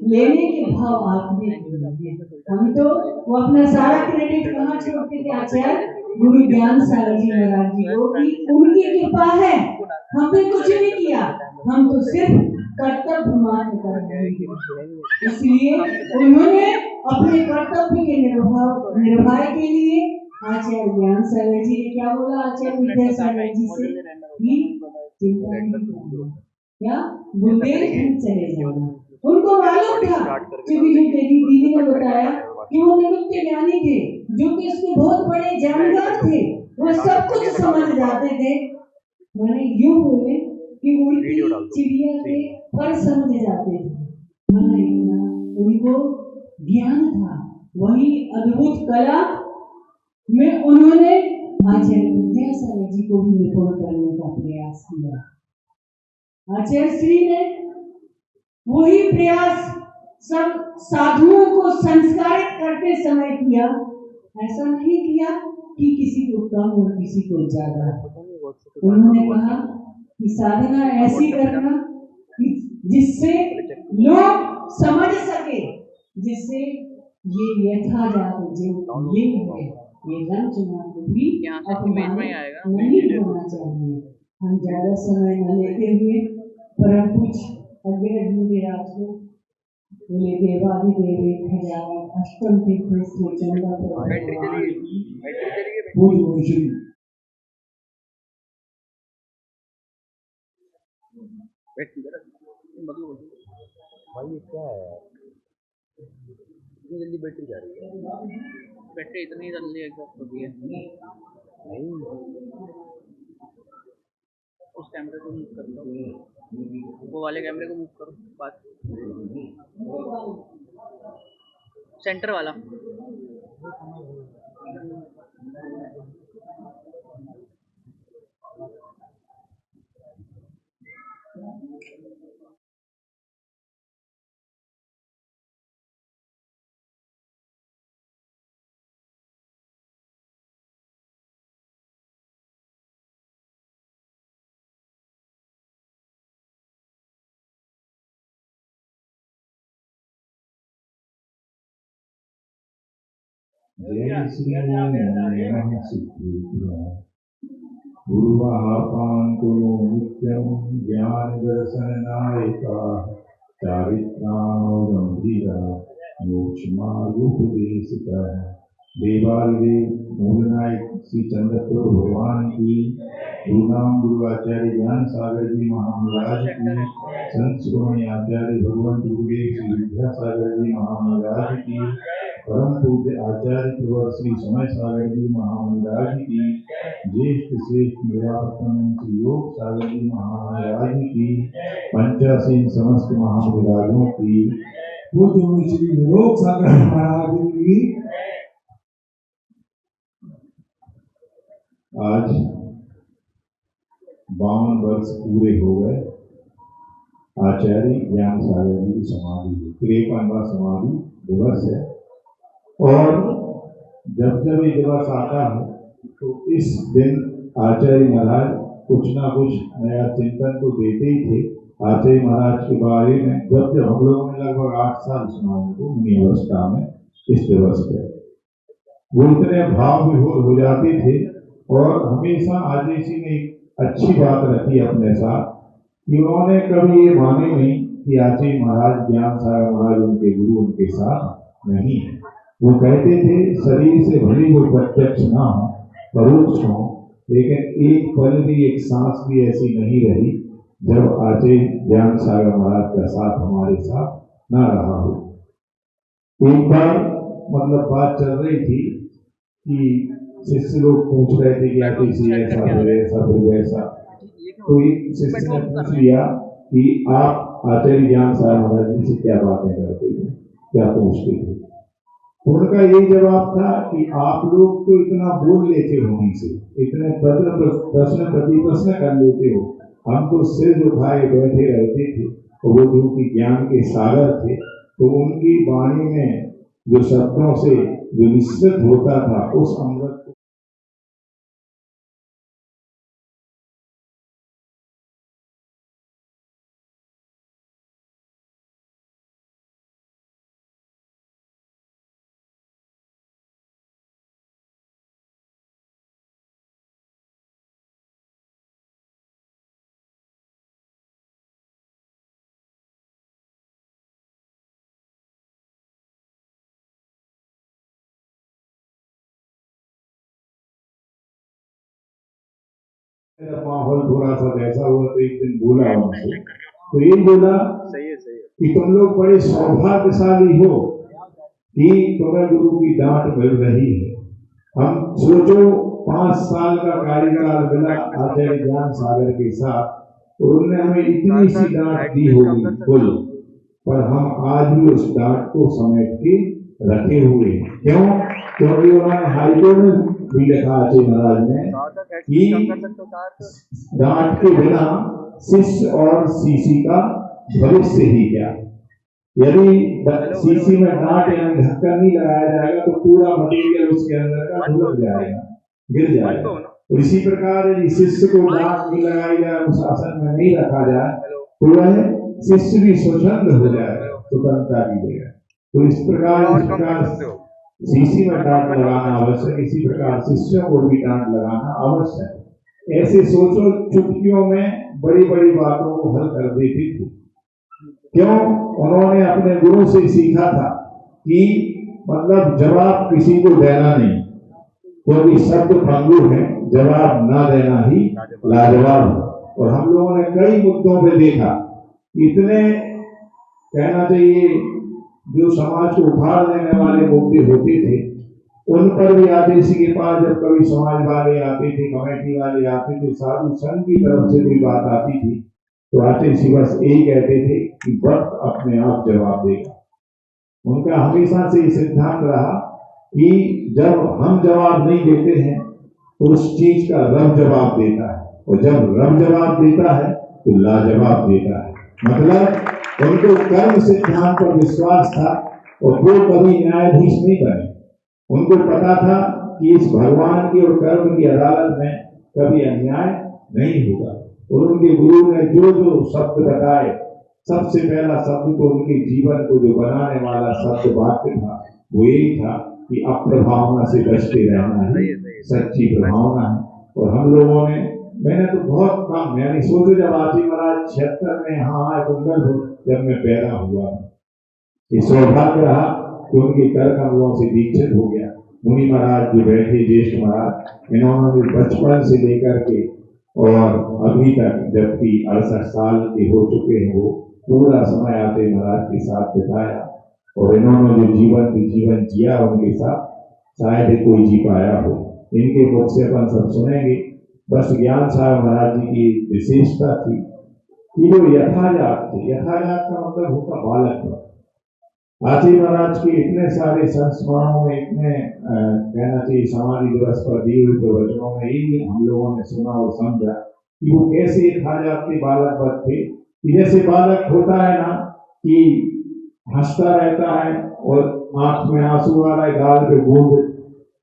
लेने के भाव आपने, हम तो वो अपना सारा क्रेडिट कहाँ छोड़ते थे आचार्य गुरु ज्ञान सागर जी महाराज जी को कि उनकी कृपा है, हमने कुछ नहीं किया, हम तो सिर्फ कर्तव्य मात्र कर रहे हैं। इसलिए उन्होंने अपने कर्तव्य के निर्वाह के लिए आचार्य ज्ञान सागर जी ने क्या बोला, आचार्य विद्यासागर जी से चिंता नहीं करना, क्या बुंदेलखंड चले जाना। उनको मालूम था, क्योंकि दीदी ने बताया कि वो निमित्त ज्ञानी थे, जो कि उसके बहुत बड़े जानकार थे, वो सब कुछ समझ जाते थे। मैंने यूं बोले कि उड़ती चिड़िया के पर समझ जाते थे। उनको ज्ञान था, वही अद्भुत कला में उन्होंने आचार्य विद्यासागर जी को भी निपुण करने का प्रयास किया। आचार्य श्री ने वही प्रयास सब साधुओं को संस्कारित करते समय किया, ऐसा नहीं किया कि किसी को कम और किसी को ज्यादा। उन्होंने कहा कि साधना ऐसी करना जिससे लोग समझ सके, जिससे ये यथाजात ये है, ये रंग भी अपमान नहीं होना चाहिए। हम ज्यादा समय न लेते हुए परम पूज्य अग्रज को बोले देवाधिदेव अष्टम तीर्थ श्री चंदा भाई क्या है यार, इतनी जल्दी बैटरी जा रही है, बैटरी इतनी जल्दी एग्जॉस्ट होती है। नहीं उस कैमरे को मूव कर लो, वो वाले कैमरे को मूव करो, बात सेंटर वाला। जय श्री राम सिद्धेश्वरा पूर्वापांतो नित्यं ज्ञान दर्शन नायका चारित्राणो गंभीरा मोक्ष मार्गोपदेशिका। देवालदेव मूलनायक श्री चंद्रपुर भगवान की, गुरुनाम गुरु आचार्य ज्ञान सागर जी महाराज की, संत श्रोमणी आचार्य भगवंत गुरुदेव श्री विद्यासागर जी महाराज की, परम पूज्य आचार्य प्रवर श्री समय सागर जी महाराज की, ज्येष्ठ श्रेष्ठ मेरापतन श्री योग सागर जी महाराज की, पंचासीन समस्त महाराजों की, पूज्य श्री योग सागर महाराज की। आज 52 वर्ष पूरे हो गए आचार्य ज्ञान सागर जी की समाधि, 53वां समाधि दिवस है। और जब जब ये दिवस आता है तो इस दिन आचार्य महाराज कुछ ना कुछ नया चिंतन तो देते ही थे। आचार्य महाराज के बारे में जब जब हम लोगों ने लगभग 8 साल सुना उनको मुनि अवस्था में इस दिवस पे, वो इतने भाव विभोर हो जाते थे। और हमेशा आचार्य जी ने एक अच्छी बात रखी अपने साथ कि उन्होंने कभी ये माने नहीं कि आचार्य महाराज ज्ञान सागर महाराज उनके गुरु उनके साथ नहीं है। वो कहते थे शरीर से भले वो प्रत्यक्ष ना हो, परोक्ष हो, लेकिन एक पल भी एक सांस भी ऐसी नहीं रही जब आचार्य ज्ञान सागर महाराज का साथ हमारे साथ ना रहा हो। एक बार मतलब बात चल रही थी कि शिष्य लोग पूछ रहे थे कि आचार्य जी ऐसा फिर ऐसा फिर वैसा, तो एक शिष्य ने पूछ लिया कि आप आचार्य ज्ञान सागर महाराज जी से क्या बातें करते थे, क्या पूछते थे। उनका यही जवाब था कि आप लोग तो इतना बोल लेते हो, हमसे इतने प्रश्न प्रतिप्रश्न कर लेते हो, हम तो सिर उठाए बैठे रहते थे, वो गुरु की ज्ञान के सागर थे, तो उनकी वाणी में जो शब्दों से जो निश्चित होता था उस अमृत को माहौल थोड़ा सा वैसा हुआ तो एक दिन बोला उनसे, तो ये बोला कि तुम लोग बड़े सौभाग्यशाली हो कि तुम्हें गुरु की डांट मिल रही है। हम सोचो 5 साल का कार्यकाल मिला आचार्य ज्ञान सागर के साथ, तो उन्होंने हमें इतनी सी डांट दी होगी कुल, पर हम आज भी उस डांट को समेट के रखे हुए हैं। क्यों? क्योंकि उन्होंने हाईकोर्ट में भी लिखा आचार्य महाराज ने कि डांट के बिना शिष्य और सीसी का भविष्य ही क्या। यदि सीसी में डांट या ढक्कन नहीं लगाया जाएगा तो पूरा मटेरियल उसके अंदर का ढुक जाएगा, गिर जाएगा। और इसी प्रकार यदि शिष्य को डांट नहीं लगाई जाए, अनुशासन में नहीं रखा जाए, तो वह शिष्य भी स्वच्छंद हो जाएगा, स्वतंत्रता की देगा। तो इस प्रकार सीसी में डांट लगाना आवश्यक, इसी प्रकार शिष्यों को भी डांट लगाना आवश्यक। ऐसे सोचो चुटकियों में बड़ी बड़ी बातों को हल कर देती थी। क्यों? उन्होंने अपने गुरु से सीखा था कि मतलब जवाब किसी को देना नहीं, क्योंकि शब्द भंगुर है, जवाब ना देना ही लाजवाब। और हम लोगों ने कई मुद्दों पे देखा, इतने कहना चाहिए जो समाज को उखाड़ देने वाले मुद्दे होते थे, उन पर भी आदेशी के पास जब कभी समाज वाले आते थे, कमेटी वाले आते थे, साधु संघ की तरफ से कोई बात आती थी, तो आदेशी बस यही कहते थे कि वक्त अपने आप जवाब देगा। उनका हमेशा से सिद्धांत रहा कि जब हम जवाब नहीं देते हैं तो उस चीज का रब जवाब देता है, और जब रब जवाब देता है तो लाजवाब देता है। मतलब उनको कर्म सिद्धांत पर विश्वास था, और वो कभी न्यायाधीश नहीं बने। उनको पता था कि इस भगवान की और कर्म की अदालत में कभी अन्याय नहीं होगा। और उनके गुरु ने जो जो शब्द बताए, सबसे पहला शब्द तो उनके जीवन को जो बनाने वाला शब्द वाक्य था वो यही था कि अप्रभावना से बचते रहना ही सच्ची प्रभावना है। और हम लोगों ने, मैंने तो बहुत कम, यानी सोचो जब आजी महाराज 76 में यहाँ आए कुंडल हो, जब मैं पैदा हुआ, ये सौभाग्य रहा कि उनके कर कमलों से दीक्षित हो गया। मुनि महाराज जो बैठे, ज्येष्ठ महाराज, इन्होंने बचपन से लेकर के और अभी तक, जबकि 68 साल के हो चुके हैं, वो पूरा समय आते महाराज के साथ बिताया। और इन्होंने जो जीवन जिया उनके साथ, शायद कोई जी पाया हो। इनके मुख से अपन सब सुनेंगे। बस ज्ञान साहब महाराज जी की विशेषता थी कि वो यथाजात थे। यथाजात का मतलब होता बालक। आचार्य महाराज के इतने सारे संस्मरणों में, इतने कहना चाहिए समाधि दिवस पर दिए हुए प्रवचनों में ही हम लोगों ने सुना और समझा कि वो कैसे यथाजात के बालक बद थे। कि जैसे बालक होता है ना कि हंसता रहता है और आंख में आंसू आ रहा है, गाल पे बूंद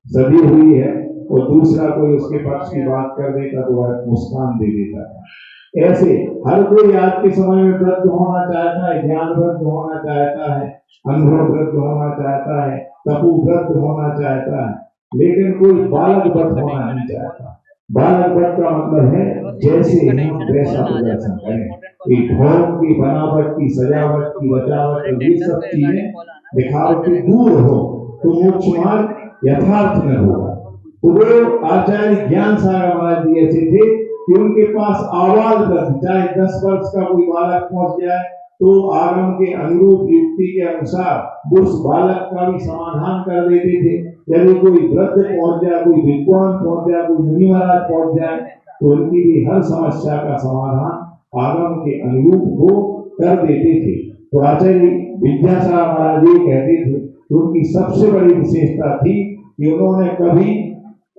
सदी हुई है, और दूसरा कोई उसके पक्ष की बात कर देता तो वह मुस्कान दे देता है। ऐसे हर कोई आज के समय में वृद्ध होना चाहता है, ज्ञान वृद्ध होना चाहता है, अनुभव वृद्ध होना चाहता है, तपु वृद्ध होना चाहता है, लेकिन कोई बालक वृद्ध होना नहीं चाहता। बालक वृद्ध का मतलब है जैसे हम वैसा प्रदर्शन करें, एक फॉर्म की बनावट की, सजावट की, बचावट की, ये सब चीजें दिखावट की दूर हो तो मोक्ष मार्ग यथार्थ में होगा। तो वो आचार्य ज्ञान सागर महाराज जी ऐसे थे कि उनके पास आवाज तक, चाहे 10 वर्ष का कोई बालक पहुंच जाए तो आगम के अनुरूप युक्ति के अनुसार उस बालक का भी समाधान कर देते थे। यदि कोई वृद्ध पहुंच जाए, कोई विद्वान पहुंच जाए, कोई मुनि महाराज पहुंच जाए, तो उनकी भी हर समस्या का समाधान आगम के अनुरूप वो कर देते थे। तो आचार्य विद्यासागर महाराज जी कहते थे कि उनकी सबसे बड़ी विशेषता थी कि उन्होंने कभी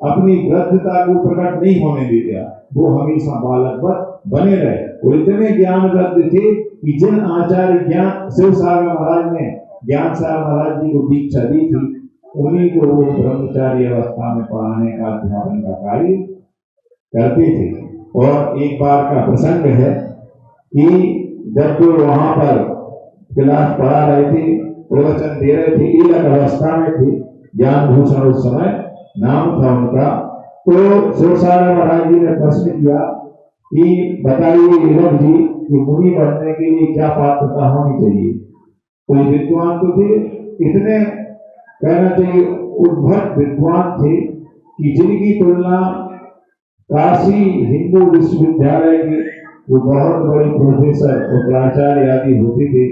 अपनी वृद्धता को प्रकट नहीं होने दिया। वो हमेशा बालकवत बने रहे। और इतने ज्ञानवृद्ध थे कि जिन आचार्य ज्ञान शिव सागर महाराज ने ज्ञान सागर महाराज जी को दीक्षा दी थी, उन्हीं को वो ब्रह्मचारी अवस्था में पढ़ाने का अध्यापन का कार्य करते थे। और एक बार का प्रसंग है कि जब वो वहां पर क्लास पढ़ा रहे थे, प्रवचन दे रहे थे, एक अवस्था में थे, ज्ञान भूषण उस समय नाम था उनका। तो शिव सागर महाराज जी ने प्रश्न किया कि बताइए युवक जी कि मुनि बनने के लिए क्या पात्रता होनी चाहिए। कोई विद्वान तो थे, इतने कहना चाहिए उद्भट विद्वान थे कि जिनकी तुलना काशी हिंदू विश्वविद्यालय के जो बहुत बड़े प्रोफेसर और प्राचार्य आदि होते थे,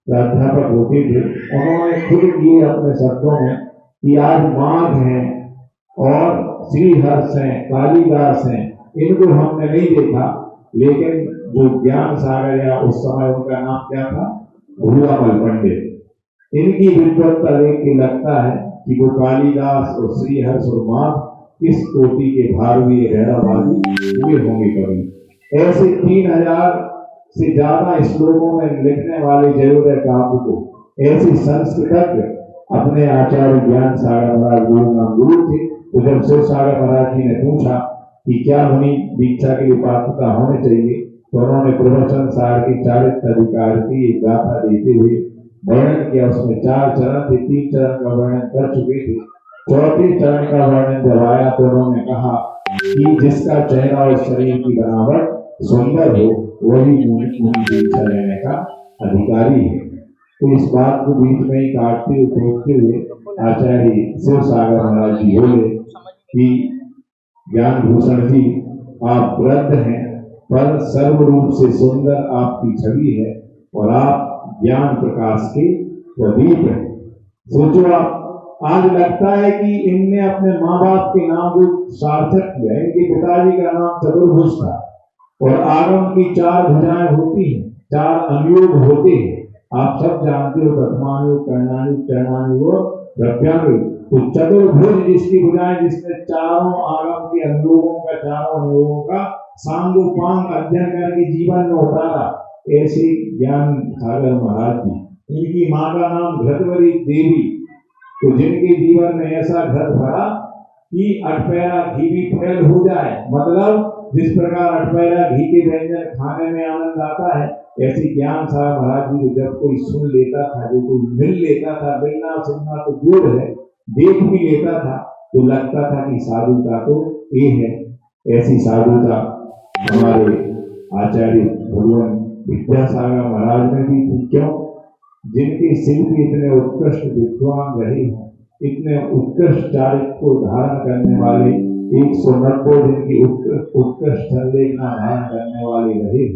प्राध्यापक होते थे, उन्होंने खुद किए अपने शब्दों में कि आज माघ है और श्रीहर्ष हैं, कालिदास हैं, इनको हमने नहीं देखा, लेकिन जो ज्ञान सागर या उस समय उनका नाम क्या था, भूआमल पंडित, इनकी विद्वत्ता देख के लगता है कि वो कालिदास और श्रीहर्ष और माघ किस कोटि के भारवीय रहरावादी हुए होंगे कभी। ऐसे 3000 से ज्यादा श्लोकों में लिखने वाले जयोदय काव्य को ऐसे संस्कृतज्ञ अपने आचार्य ज्ञान सागर महाराज गुरु थे। तो जब शिव सागर महाराज जी ने पूछा कि क्या मुनि दीक्षा के लिए पात्रता होने चाहिए, तो उन्होंने प्रवचन सार के चारित्र अधिकार की एक गाथा देते हुए वर्णन किया। उसमें 4 चरण थे, 3 चरण का वर्णन कर चुके थे। 4थे चरण का वर्णन जब आया तो उन्होंने कहा कि जिसका चेहरा और शरीर की बनावट सुंदर हो वही मुनि दीक्षा लेने का अधिकारी है। तो इस बात को बीच में ही काटते हुए फेंकते हुए आचार्य शिव सागर महाराज जी बोले कि ज्ञान भूषण जी, आप वृद्ध हैं पर सर्व रूप से सुंदर आपकी छवि है और आप ज्ञान प्रकाश के प्रदीप हैं। सोचो आप, आज लगता है कि इनने अपने माँ बाप के नाम को सार्थक किया। इनके पिताजी का नाम चतुर्भुज था और आगम की 4 भुजाएं होती हैं, 4 अनुयोग होते हैं। आप सब जानते हो, प्रथमानुयोग, कर्णानुयोग, चरणानुयोग, द्रव्यानुयोग। तो चतुर्भुज जिसकी भुजाएं, जिसने चारों आगम के अनुयोगों का, चारों अनुयोगों का सांगोपांग अध्ययन करके जीवन में उतारा, ऐसे ज्ञान सागर महाराज जी। इनकी माँ का नाम घृतवरी देवी। तो जिनके जीवन में ऐसा घृत भरा कि अटपैरा घी भी फैल हो जाए, मतलब जिस प्रकार अटपैरा घी के व्यंजन खाने में आनंद आता है, ऐसे ज्ञान सागर महाराज जी को जब कोई सुन लेता था, जो कोई मिल लेता था, मिलना सुनना तो दूर है, देख भी लेता था, तो लगता था कि साधुता तो ये है। ऐसी साधुता हमारे आचार्य भगवान विद्यासागर महाराज में भी थी। क्यों? जिनके सिर भी इतने उत्कृष्ट विद्वान रहे हों, इतने उत्कृष्ट चारित्र को धारण करने वाले, 190 दिन की उत्कृष्ट संलेखना धारण करने वाले रहे,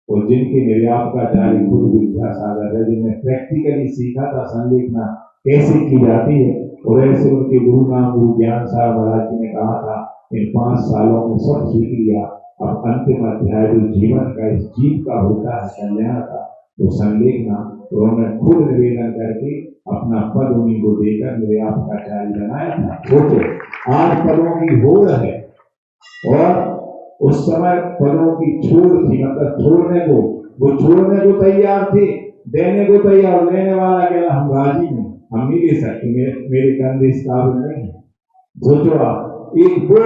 और जिनके निर्यापकाचार्य खुद विद्यासागर है, जिन्हें प्रैक्टिकली सीखा था संलेखना कैसे की जाती है। और ऐसे उनके गुरु नाम गुरु ज्ञान सागर महाराज जी ने कहा था, इन 5 सालों में सब सीख लिया, अब अंतिम अध्याय जो जीवन का, इस जीव का होता है कल्याण का, तो संलेखना। तो उन्होंने खुद निवेदन करके अपना पद उन्हीं को देकर निर्यापकाचार्य बनाया था। सोचो, आज पदों की होड़ है और उस समय पदों की छोड़ थी, मतलब छोड़ने को, वो छोड़ने को तैयार थे, देने को तैयार। लेने वाला कह रहा हम राजी नहीं, हम नहीं ले सकते, मेरे कंधे इस काबिल नहीं है। सोचो आप, एक वो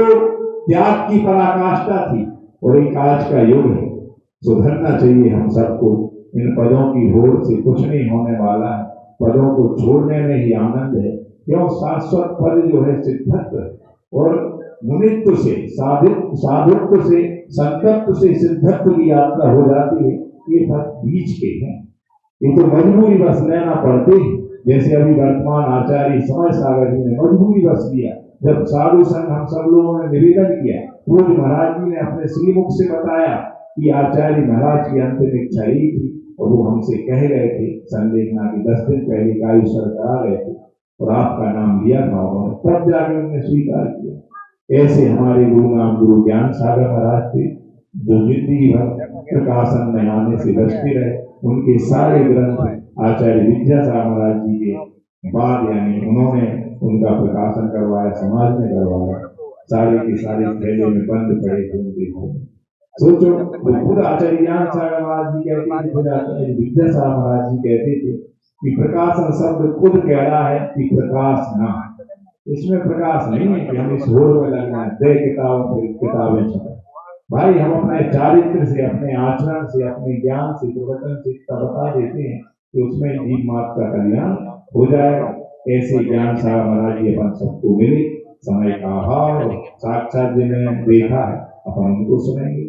त्याग की पराकाष्ठा थी और एक आज का युग है। सुधरना चाहिए हम सबको। इन पदों की होड़ से कुछ नहीं होने वाला है, पदों को छोड़ने में ही आनंद है। क्यों? शाश्वत पद जो है सिद्धत्व और मुनित्व से, साधुत्व से, संतत्व से सिद्धत्व की यात्रा हो जाती है। ये पद बीच के हैं, ये तो मजबूरी बस लेना पड़ते हैं। जैसे अभी वर्तमान आचार्य समय सागर जी ने मजबूरी बस लिया, जब साधु संघ हम सब लोगों ने निवेदन किया, पूज्य महाराज जी ने अपने श्रीमुख से बताया कि आचार्य महाराज की अंतिम इच्छा यही थी, और वो हमसे कह गए थे संलेखना की 10 दिन पहले कायुसर करा गए थे और आपका नाम लिया था उन्होंने, तब जाकर उन्होंने स्वीकार किया। ऐसे हमारे गुरु नाम गुरु ज्ञान सागर महाराज थे, जो जिंदगी भर प्रकाशन में आने से बचते रहे। उनके सारे ग्रंथ आचार्य विद्यासागर महाराज जी के बाद, यानी उन्होंने उनका प्रकाशन करवाया, समाज में करवाया। सारे के सारे थैले में बंद पड़े थे उनके घर में। सोचो, वो खुद आचार्य ज्ञान सागर महाराज जी कहते थे, खुद आचार्य विद्यासागर महाराज जी कहते थे कि प्रकाशन शब्द खुद कह रहा है कि प्रकाश ना, इसमें प्रकाश नहीं है कि हम इस होड़ में लगना है, दे किताबों पर किताबें छपे। भाई हम अपने चारित्र से, अपने आचरण से, अपने ज्ञान से, प्रवचन से बता देते हैं कि उसमें जीव मात्र का कल्याण हो जाएगा। ऐसे ज्ञान सागर महाराज जी अपन सबको मिले, समय का अभाव, साक्षात जिन्हें देखा है अपन उनको सुनेंगे,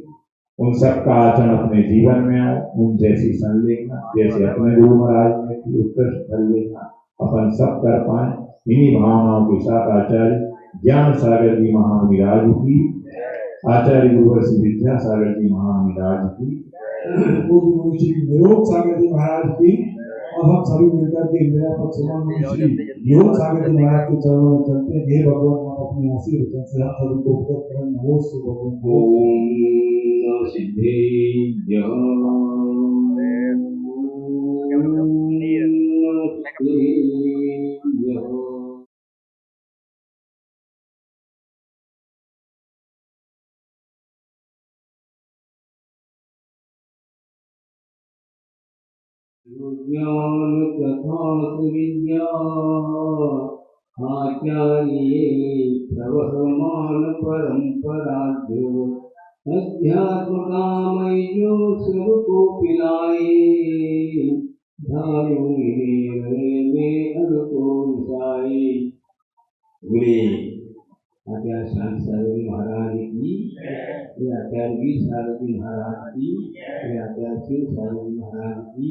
उन सबका आचरण अपने जीवन में आए, उन जैसी संलेखना जैसे अपने गुरु महाराज ने की उत्कृष्ट संलेखना अपन सब कर पाए। इन्हीं भावनाओं के साथ आचार्य ज्ञान सागर जी महामुनि राज की, आचार्य गुरुवर विद्यासागर जी महामुनि राज की, पूज्य श्री वियोग सागर जी महाराज की, और हम सभी मिलकर के मेरा पक्षमान श्री योग सागर जी महाराज के चरणों में चलते हैं। हे भगवान, आप अपने हंसी वचन से हम सभी को उपकर करें। नमोस्तु भगवान। ओम सिद्धेभ्यो ज्ञान तथा विद्या आचार्ये प्रवहमान परंपराद्यो अध्यात्म कामयो सबको पिलाए धारो में अनको निसाए। बोले आचार्य शांत सागर महाराज की, आचार्य वीर सागर महाराज की, आचार्य शिव सागर महाराज की,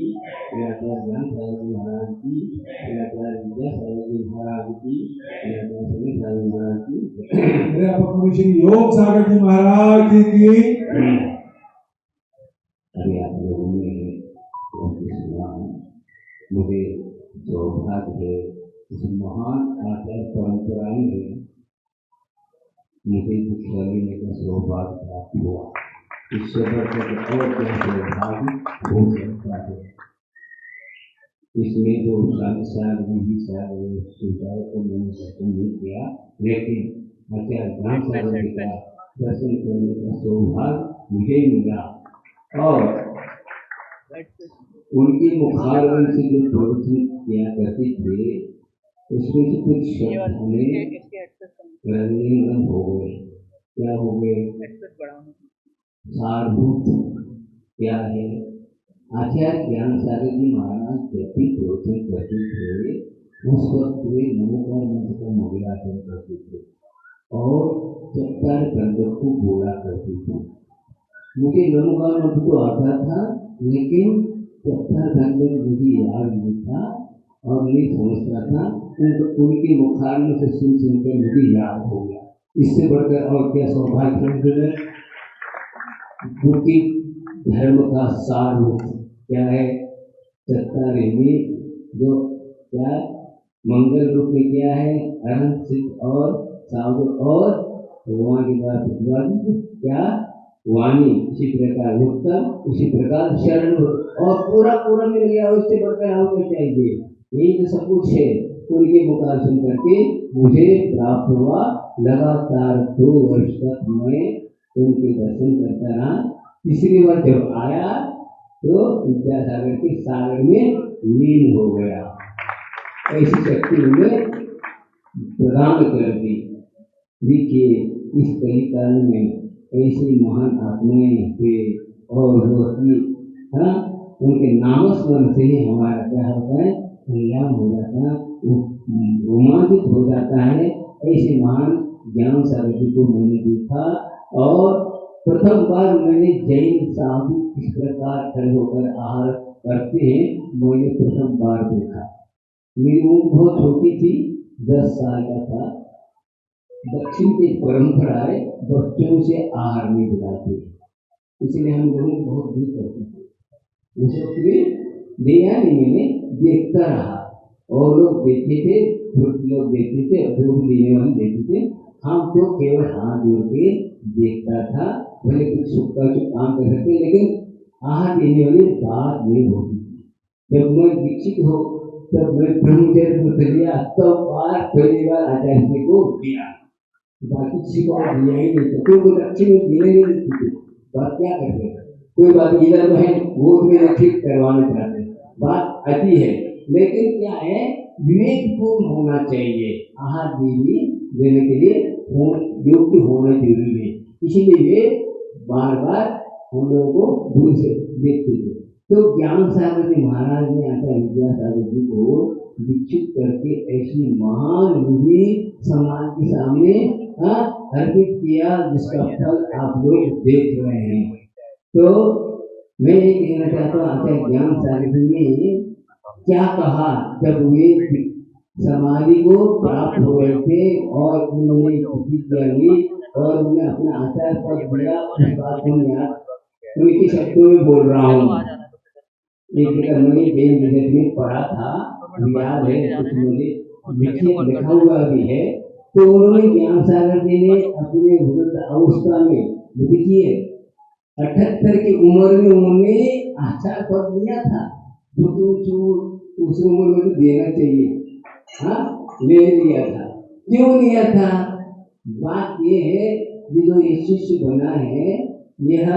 आचार्य ज्ञान सागर महाराज की, आचार्य विद्या सागर महाराज की, आचार्य समीर सागर महाराज की। मेरा पक्षमान श्री योग सागर जी महाराज की। अभी आप लोगों ने सुना, मुझे सौभाग्य है इस महान आचार्य परंपरा में मुझे दीक्षा लेने का सौभाग्य प्राप्त हुआ। इससे बढ़कर और क्या सौभाग्य हो सकता है। इसमें जो साक्षात विधि सागर सुधार को मैंने दर्शन नहीं किया, लेकिन आचार्य ज्ञान सागर का दर्शन करने का सौभाग्य मुझे मिला। और उनके मुखारविंद से जो प्रवचन किया करते थे, उसमें से कुछ शब्द हमें रंगीन हो गए। क्या हो गए? सारभूत क्या है? आचार्य ज्ञान सागर जी महाराज जब भी प्रवचन करते थे, उस वक्त वे नमोकार मंत्र का मंगलाचरण करते थे और चत्तार गंधर्व को बोला करते थे। मुझे नमोकार मंत्र तो आता था, लेकिन चत्तार गंधर्व मुझे याद नहीं था और नहीं समझता था। उनके मुखार में से सुन सुनकर मुझे याद हो गया। इससे बढ़कर और क्या सौभाग्य है। गुरुकी धर्म का सार क्या है? चत्तारे में जो क्या मंगल रूप में क्या है? अनंत सिद्ध और साधु और भगवान की बात क्या वाणी, इसी प्रकार उत्तम, इसी प्रकार शरण और पूरा पूरा मिल गया। उससे बढ़कर हमें चाहिए? यही तो सब कुछ है। उनके मुखार सुन करके मुझे प्राप्त हुआ। लगातार 2 वर्ष तक मैं उनके दर्शन करता रहा। तीसरी बार जब आया तो विद्यासागर के सागर में लीन हो गया। ऐसी शक्ति उन्हें प्रदान कर दी। देखिए, इस कलिकाल में ऐसे महान आत्माएं हुए और वो उनके नामस्मरण से ही हमारा क्या होता है? कल्याण हो जाता है, रोमांचित हो जाता है। ऐसे महान ज्ञान सागर जी को मैंने देखा और प्रथम बार मैंने जैन साधु इस प्रकार खड़े होकर आहार करते हैं, मैंने प्रथम बार देखा। मेरी उम्र बहुत छोटी थी, 10 साल का था। दक्षिण की परंपराएं बच्चों से आहार नहीं दिलाते, इसलिए हम लोगों को बहुत दूर करते थे। दिया नहीं, मैंने देखता रहा और लोग देखते थे, लोग देखते थे, जो भी देने वाले देखते थे। हम तो केवल हाथ जोड़ के देखता था। भले कुछ सुख का जो काम कर सकते, लेकिन आहार देने वाली बात नहीं होती। जब मैं दीक्षित हो तब मैं ब्रह्मचर्य को लिया, तब बार पहली बार आचार्य को दिया। बाकी किसी को और दिया ही नहीं, तो कोई कुछ अच्छी में देने नहीं देती, बात क्या करते हैं, कोई बात इधर में है वो में ठीक करवाना चाहते हैं, बात आती है। लेकिन क्या है, विवेकपूर्ण होना चाहिए, आहार देवी देने के लिए योग्य होना जरूरी है, इसीलिए वे बार बार हम लोगों को दूर से देखते थे। तो ज्ञान सागर जी महाराज ने आचार्य विद्यासागर जी को दीक्षित करके ऐसी महान विधि समाज के सामने अर्पित किया, जिसका फल आप लोग देख रहे हैं। तो मैं ये कहना चाहता हूँ, आचार्य ज्ञान सागर जी ने क्या कहा जब वे समाधि को प्राप्त हो गए थे और उन्होंने प्रतिज्ञा ली और उन्हें अपना आचार पद दिया, उस बात को याद उनके शब्दों में बोल रहा हूँ। एक जगह मैंने देव जगत में पढ़ा था, याद है, कुछ मुझे लिखा हुआ भी है। तो उन्होंने ज्ञान सागर जी ने अपने वृद्ध अवस्था में, देखिए 78 की उम्र में उन्होंने आचार पद दिया था, जो उस उम्र में देना चाहिए, हाँ ले लिया था। क्यों लिया था? बात ये है, जो ये शिष्य बना है यह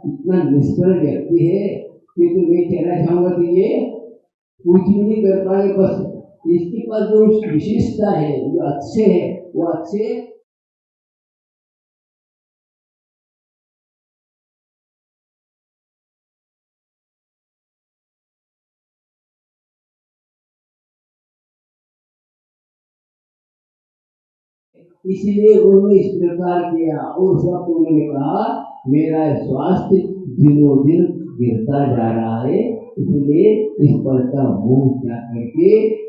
इतना निष्फल व्यक्ति है कि तो मैं कहना चाहूंगा कि ये कुछ भी नहीं कर पाएंगे, बस इसके पास जो विशेषता है, जो अच्छे है, वो अच्छे इसलिए उन्होंने इस प्रकार किया। और उस वक्त उन्होंने कहा मेरा स्वास्थ्य दिनों दिन गिरता जा रहा है, इसलिए इस पल का मोह त्याग करके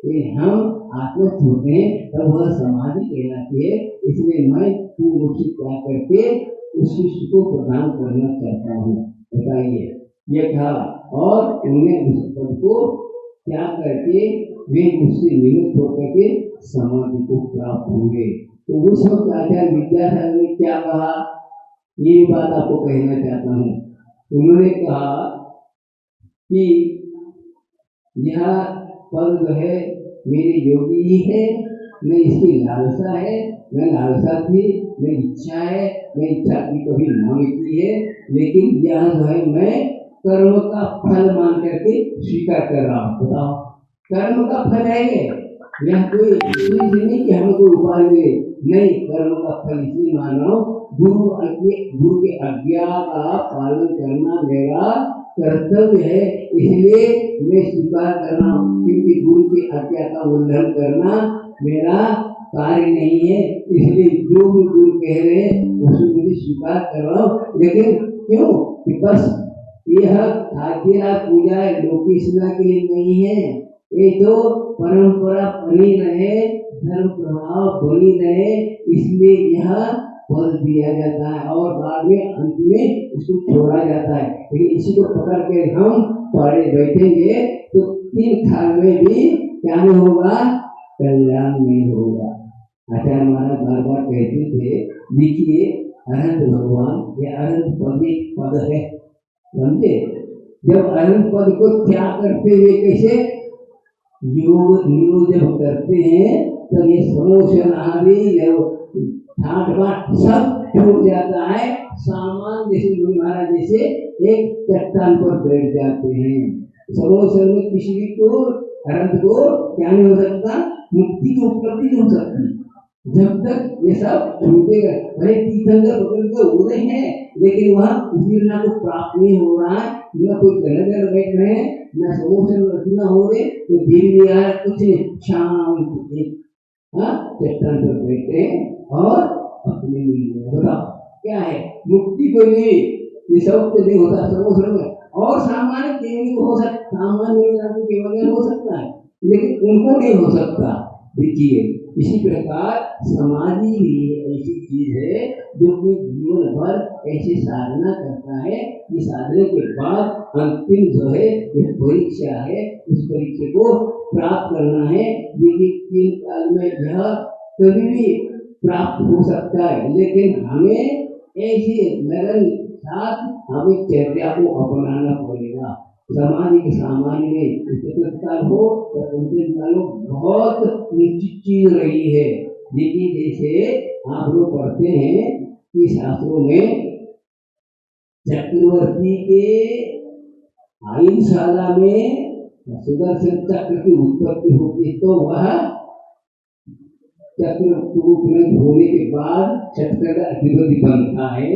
मैं हम आत्मस्थ होते हैं तब वह समाधि कहलाती है। इसलिए मैं पूर्ण रूप से त्याग करके उस शिष्य को प्रदान करना चाहता हूँ। बताइए, ये था। और उन्हें उस पद को त्याग करके वे उससे निमित्त होकर के समाधि को प्राप्त होंगे। तो उस वक्त आचार्य विद्यासागर ने क्या कहा, ये बात आपको कहना चाहता हूँ। उन्होंने कहा कि यह पद जो है मेरी योगी ही है, मैं इसकी लालसा है, मैं लालसा थी, मैं इच्छा है, मैं इच्छा की कभी मांग की है, लेकिन यह जो है मैं कर्म का फल मान करके स्वीकार कर रहा हूँ। बताओ, कर्म का फल है ये, यह कोई इसलिए नहीं कि हमें कोई उपाय मिले, नहीं, कर्म का फल इसलिए मान रहा हूँ, गुरु के आज्ञा का पालन करना मेरा कर्तव्य है, इसलिए मैं स्वीकार कर रहा हूँ। क्योंकि गुरु की आज्ञा का उल्लंघन करना मेरा कार्य नहीं है, इसलिए जो भी गुरु कह रहे हैं उसको मुझे स्वीकार कर रहा हूँ। लेकिन क्यों कि बस यह खाद्य पूजा लौकिक सेवा के लिए नहीं है, ये तो परंपरा बनी रहे, धर्म प्रभाव बनी रहे, इसलिए यह पद दिया जाता है और बाद में अंत में इसको छोड़ा जाता है। लेकिन इसी को पकड़ के हम पढ़े बैठेंगे तो 3 काल में भी क्या नहीं होगा, कल्याण नहीं होगा। आचार्य महाराज बार बार कहते थे, देखिए अनंत भगवान, ये अनंत पद एक पद है, समझे। जब अनंत पद को त्याग करते हुए कैसे योग नियोजन करते हैं, तो ये समोशन आदि ठाट बाट सब छूट जाता है। सामान जैसे गुरु महाराज जैसे एक चट्टान पर बैठ जाते हैं। समोसन में किसी भी को अनंत को क्या नहीं हो सकता, मुक्ति की उपलब्धि नहीं हो सकती जब तक ये सब छूटेगा। भले तीर्थंकर बदल कर उदय है, लेकिन वह उतना को प्राप्त नहीं हो रहा है, न कोई घर बैठ रहे हैं, न समोसन रचना हो रहे, तो धीरे कुछ शांति चट्टान पर बैठे हैं और अपने लिए बताओ क्या है मुक्ति को लिए ये सब नहीं होता समोसन में। और सामान्य केवल हो सकता, सामान्य केवल हो सकता है, लेकिन उनको नहीं हो सकता। देखिए इसी प्रकार समाधि भी ऐसी चीज है जो कि जीवन भर ऐसी साधना करता है कि साधने के बाद अंतिम जो है यह परीक्षा है, उस परीक्षा को प्राप्त करना है। देखिए 3 काल में यह कभी भी प्राप्त हो सकता है, लेकिन हमें ऐसी लगन साथ हमें चर्या को अपनाना पड़ेगा। सामाजिक सामान्य में काल हो या उनके कालों बहुत निश्चित चीज रही है। लेकिन जैसे आप लोग पढ़ते हैं कि शास्त्रों में चक्रवर्ती के आयुशाला में सुदर्शन चक्र की उत्पत्ति होती, तो वह चक्र रूप में होने के बाद चक्र का अधिपति बनता है।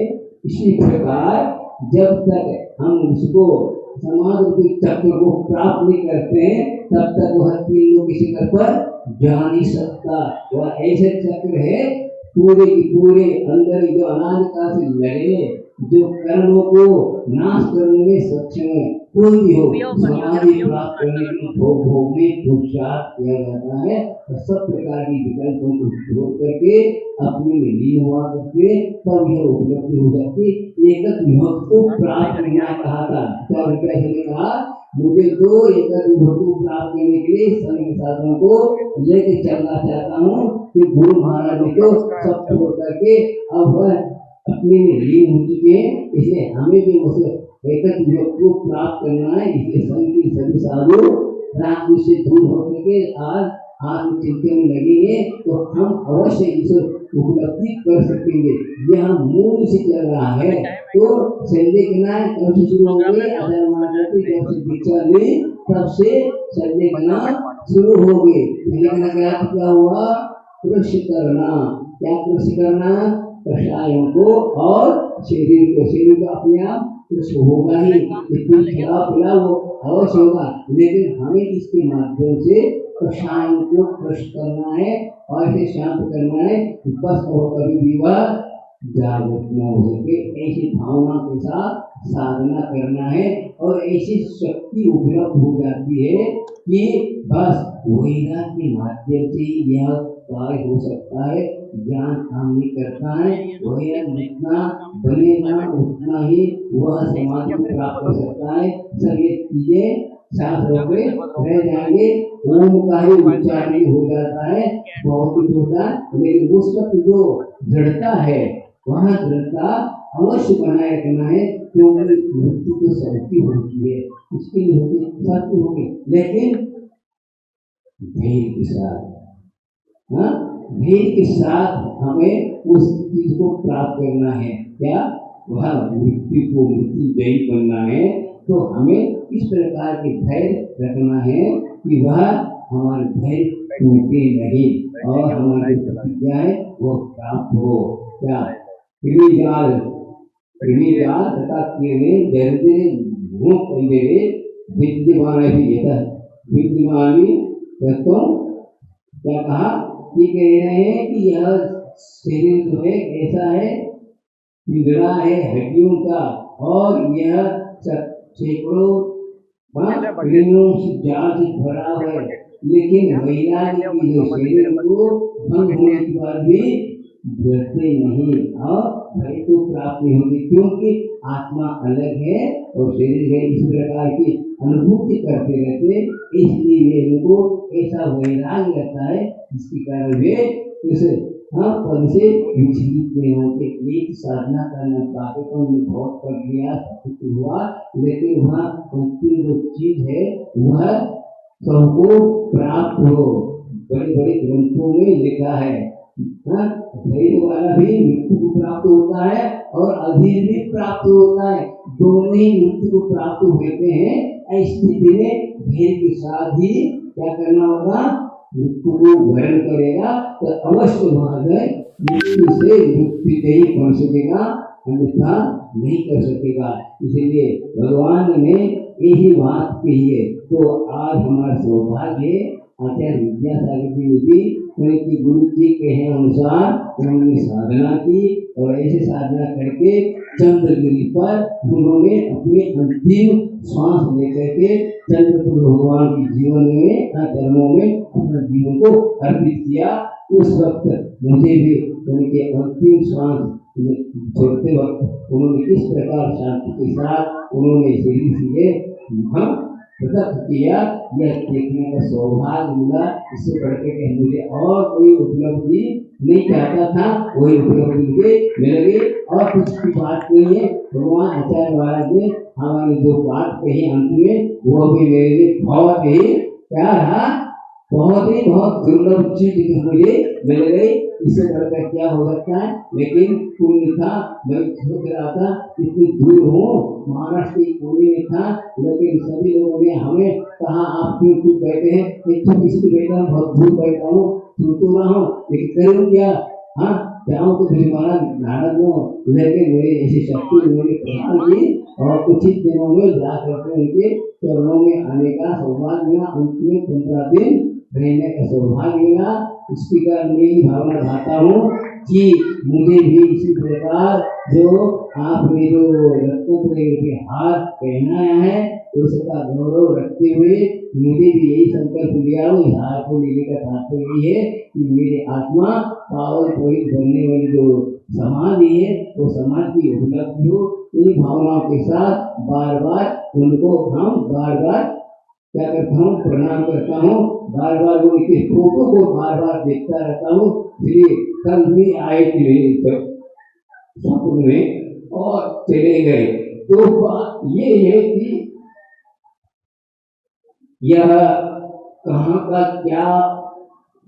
इसी प्रकार जब तक हम उसको समाज रूपी चक्र को प्राप्त नहीं करते हैं, तब तक वह तीन लोग इस शिखर पर जा नहीं सकता। वह ऐसे चक्र है पूरे की पूरे अंदर जो अनाज का से लगे, जो कर्मों को नाश करने में सक्षम है, कोई भी हो समाधि प्राप्त करने की भोग में पुरुषार्थ किया जाता है। तो सब प्रकार की विकल्पों को छोड़ करके अपने में लीन हुआ करके तब यह उपलब्धि हो जाती। एक विभक्त को प्राप्त करना कहा था, क्या ने कहा मुझे दो एक विभक्त को प्राप्त करने के लिए सभी साधनों को लेके चलना चाहता हूँ कि गुरु महाराज ने तो सब छोड़ करके अब वह अपने में लीन हो चुके हैं, इसलिए हमें भी उस एक विभक्त को प्राप्त करना है। इसलिए संत के सभी साधु राग से दूर होकर के आज आत्मचिंतन में लगेंगे तो हम अवश्य इसे उपलब्धि कर सकेंगे। यह मूल से चल रहा है। तो संजय गना कब से शुरू होंगे? अगर महाराज जब से दीक्षा ली तब से संजय गना शुरू हो गए। संजय गना क्या हुआ? कृषि करना। क्या कृषि करना? कषायों को और शरीर को अपने आप कृषि होगा ही, खिला वो अवश्य होगा, लेकिन हमें इसके माध्यम से कषायों को कृषि करना है और इसे शांत करना है। बस और कभी भी वह जागृत न हो सके, ऐसी भावना के साथ साधना करना है और ऐसी शक्ति उपलब्ध हो जाती है कि बस वैराग्य के माध्यम से यह कार्य हो सकता है। ज्ञान काम नहीं करता है, वह जितना बनेगा उतना ही वह समाज को प्राप्त कर सकता है। सब ये चीजें शास्त्रों में रह जाएंगे। ओम का ही उच्चारण हो जाता है, बहुत कुछ होता है, लेकिन उसका जो दृढ़ता है वह दृढ़ता अवश्य बनाए रखना है, क्योंकि मृत्यु तो सबकी होती है, इसके लिए होगी सबकी होगी, लेकिन धैर्य के साथ, धैर्य के साथ हमें उस चीज को प्राप्त करना है। क्या? वह मृत्यु को मृत्युंजयी बनना है। तो हमें इस प्रकार के धैर्य रखना है कि वह हमारे धैर्य टूटे नहीं और हमारी प्रतिज्ञा है वो प्राप्त हो। क्या? कृमिजाल तथा कीड़े दरिद्र भूख पंजरे विद्यमान विद्यमानी तो क्या कहा कि कह रहे हैं कि यह शरीर जो है ऐसा है, पिंजरा है हड्डियों का और यह सैकड़ों कीड़ों से जाल से भरा हुआ है, लेकिन वैराग्य की जो शरीर को भंग होने के बाद भी डरते नहीं और भय को प्राप्त नहीं होगी, क्योंकि आत्मा अलग है और शरीर है। इस प्रकार की अनुभूति करते रहते, इसलिए इनको ऐसा वैराग्य रहता है जिसके कारण वे इस पद से विचलित नहीं होते। एक साधना करना पाते तो उन्हें बहुत कर लिया, सब हुआ, लेकिन वहाँ अंतिम जो चीज है वह सबको प्राप्त हो। बड़े बड़े ग्रंथों में लिखा है धैर्य वाला भी मृत्यु को प्राप्त होता है और अधीर भी प्राप्त होता है, दोनों ही मृत्यु को प्राप्त होते हैं। ऐसी स्थिति में धैर्य के साथ ही क्या करना होगा? मृत्यु को ग्रहण करेगा तो अवश्य वहां मृत्यु से मुक्ति नहीं बन सकेगा, अन्यथा नहीं कर सकेगा। इसलिए भगवान ने यही बात कही है। तो आज हमारा सौभाग्य आचार्य विद्यासागर जी ने भी उनकी गुरु जी कहे अनुसार उन्होंने साधना की और ऐसे साधना करके चंद्रगिरी पर उन्होंने अपने अंतिम श्वास लेकर के चंद्रपुर भगवान के जीवन में कर्मों में अपने जीवन को अर्पित किया। उस वक्त मुझे भी उनके अंतिम श्वास छोड़ते वक्त उन्होंने किस प्रकार शांति के साथ उन्होंने शरीर से हम प्रत्यक्ष किया, यह देखने का सौभाग्य मिला। इससे बढ़कर के मुझे और कोई उपलब्धि नहीं चाहता था, वही उपलब्धि मुझे मिल गई। और कुछ की बात नहीं है, भगवान आचार्य महाराज ने हमारी जो बात कही अंत में, वो भी मेरे लिए बहुत ही क्या रहा, बहुत दुर्लभ चीज मुझे मिल गई। इससे बढ़कर क्या हो सकता है, लेकिन पुण्य था। मैं सोच रहा था इतनी दूर हो, महाराष्ट्र की कोने में था, लेकिन सभी लोगों ने हमें कहा आप क्यों चुप बैठे हैं, मैं चुप इसलिए बैठा हूँ, बहुत दूर बैठा हूँ, सुन तो रहा हूँ, लेकिन करूँ क्या। हाँ, जाऊँ तो फिर महाराज नारद हो, लेकिन मेरी ऐसी शक्ति उन्होंने प्रदान की और कुछ ही दिनों में जा करके उनके चरणों में आने का सौभाग्य मिला। उनमें 15 दिन रहने का सौभाग्य मिला। इसकी कारण मैं ही भावना चाहता हूँ कि मुझे भी इसी प्रकार जो आपने जो रत्न के हाथ पहनाया है, उसका गौरव रखते हुए मुझे भी यही संकल्प लिया हो। इस हार को लेने का तात्पर्य ये है कि मेरी आत्मा पावन पवित्र बनने वाली जो समाधि है, वो समाज की उपलब्धि हो। इन भावनाओं के साथ बार बार उनको हम बार बार क्या करता हूँ, प्रणाम करता हूँ, बार बार उनके फोटो को बार बार देखता रहता हूँ। इसलिए कल भी आए थे सपने में और चले गए। तो बात ये है कि यह कहाँ का क्या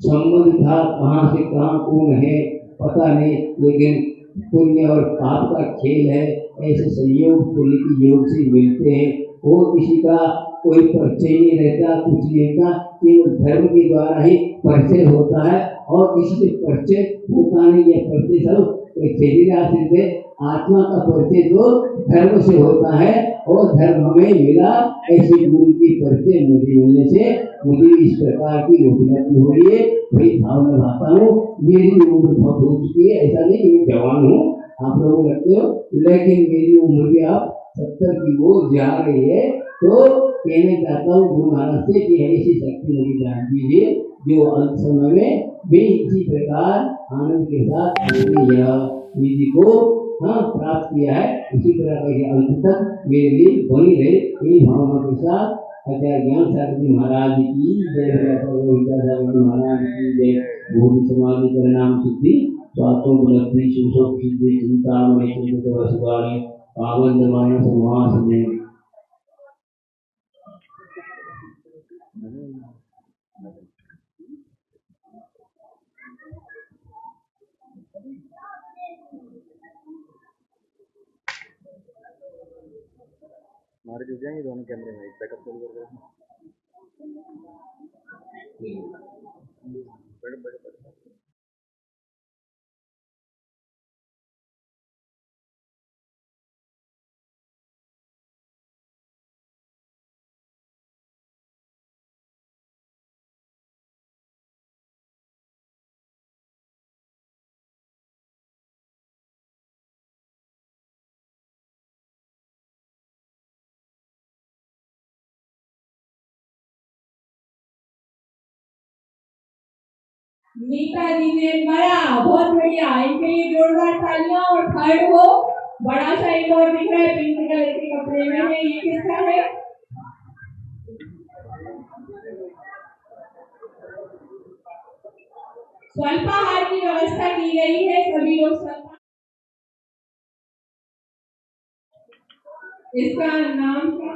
संबंध था, कहाँ से कहाँ कौन है पता नहीं, लेकिन पुण्य और पाप का खेल है। ऐसे संयोग पुण्य योग से मिलते हैं। वो किसी का कोई परिचय नहीं रहता, कुछ नहीं रहता, केवल धर्म के द्वारा ही परिचय होता है और किसी से परिचय होता नहीं है। परिचय सब शरीर आश्रित है, आत्मा का परिचय तो धर्म से होता है और धर्म हमें मिला। ऐसे गुरु की परिचय मुझे मिलने से मुझे इस प्रकार की उपलब्धि हो रही है। वही भावना लाता हूँ। मेरी उम्र बहुत हो चुकी है, ऐसा नहीं कि मैं जवान हूँ, आप लोग लगते हो, लेकिन मेरी उम्र भी आप 70 की ओर जा रही है। तो कहना चाहता हूँ गुरु महाराज से कि ऐसी शक्ति मुझे जान दीजिए जो अंत समय में भी इसी प्रकार आनंद के साथ निधि को प्राप्त किया है, इसी तरह का अंत तक मेरे लिए बनी रहे। इन भावनाओं के साथ आचार्य ज्ञान सागर जी महाराज की जय, महाराज की जय। भूमि समाधि परिणाम सिद्धि स्वात्म बुलंदी शिवशोक सिद्धि चिंतामणि चिंतित सुगाणी पावन मानस समास में हमारे जुड़ जाएंगे दोनों कैमरे में, एक बैकअप चालू कर देना। बैकअप नीता जी ने मरा, बहुत बढ़िया, इनके लिए जोरदार तालियां। और थर्ड वो बड़ा सा एक और दिख रहा है, पिंक कलर के कपड़े में है, ये किसका है? स्वल्पाहार की व्यवस्था की गई है, सभी लोग इसका नाम क्या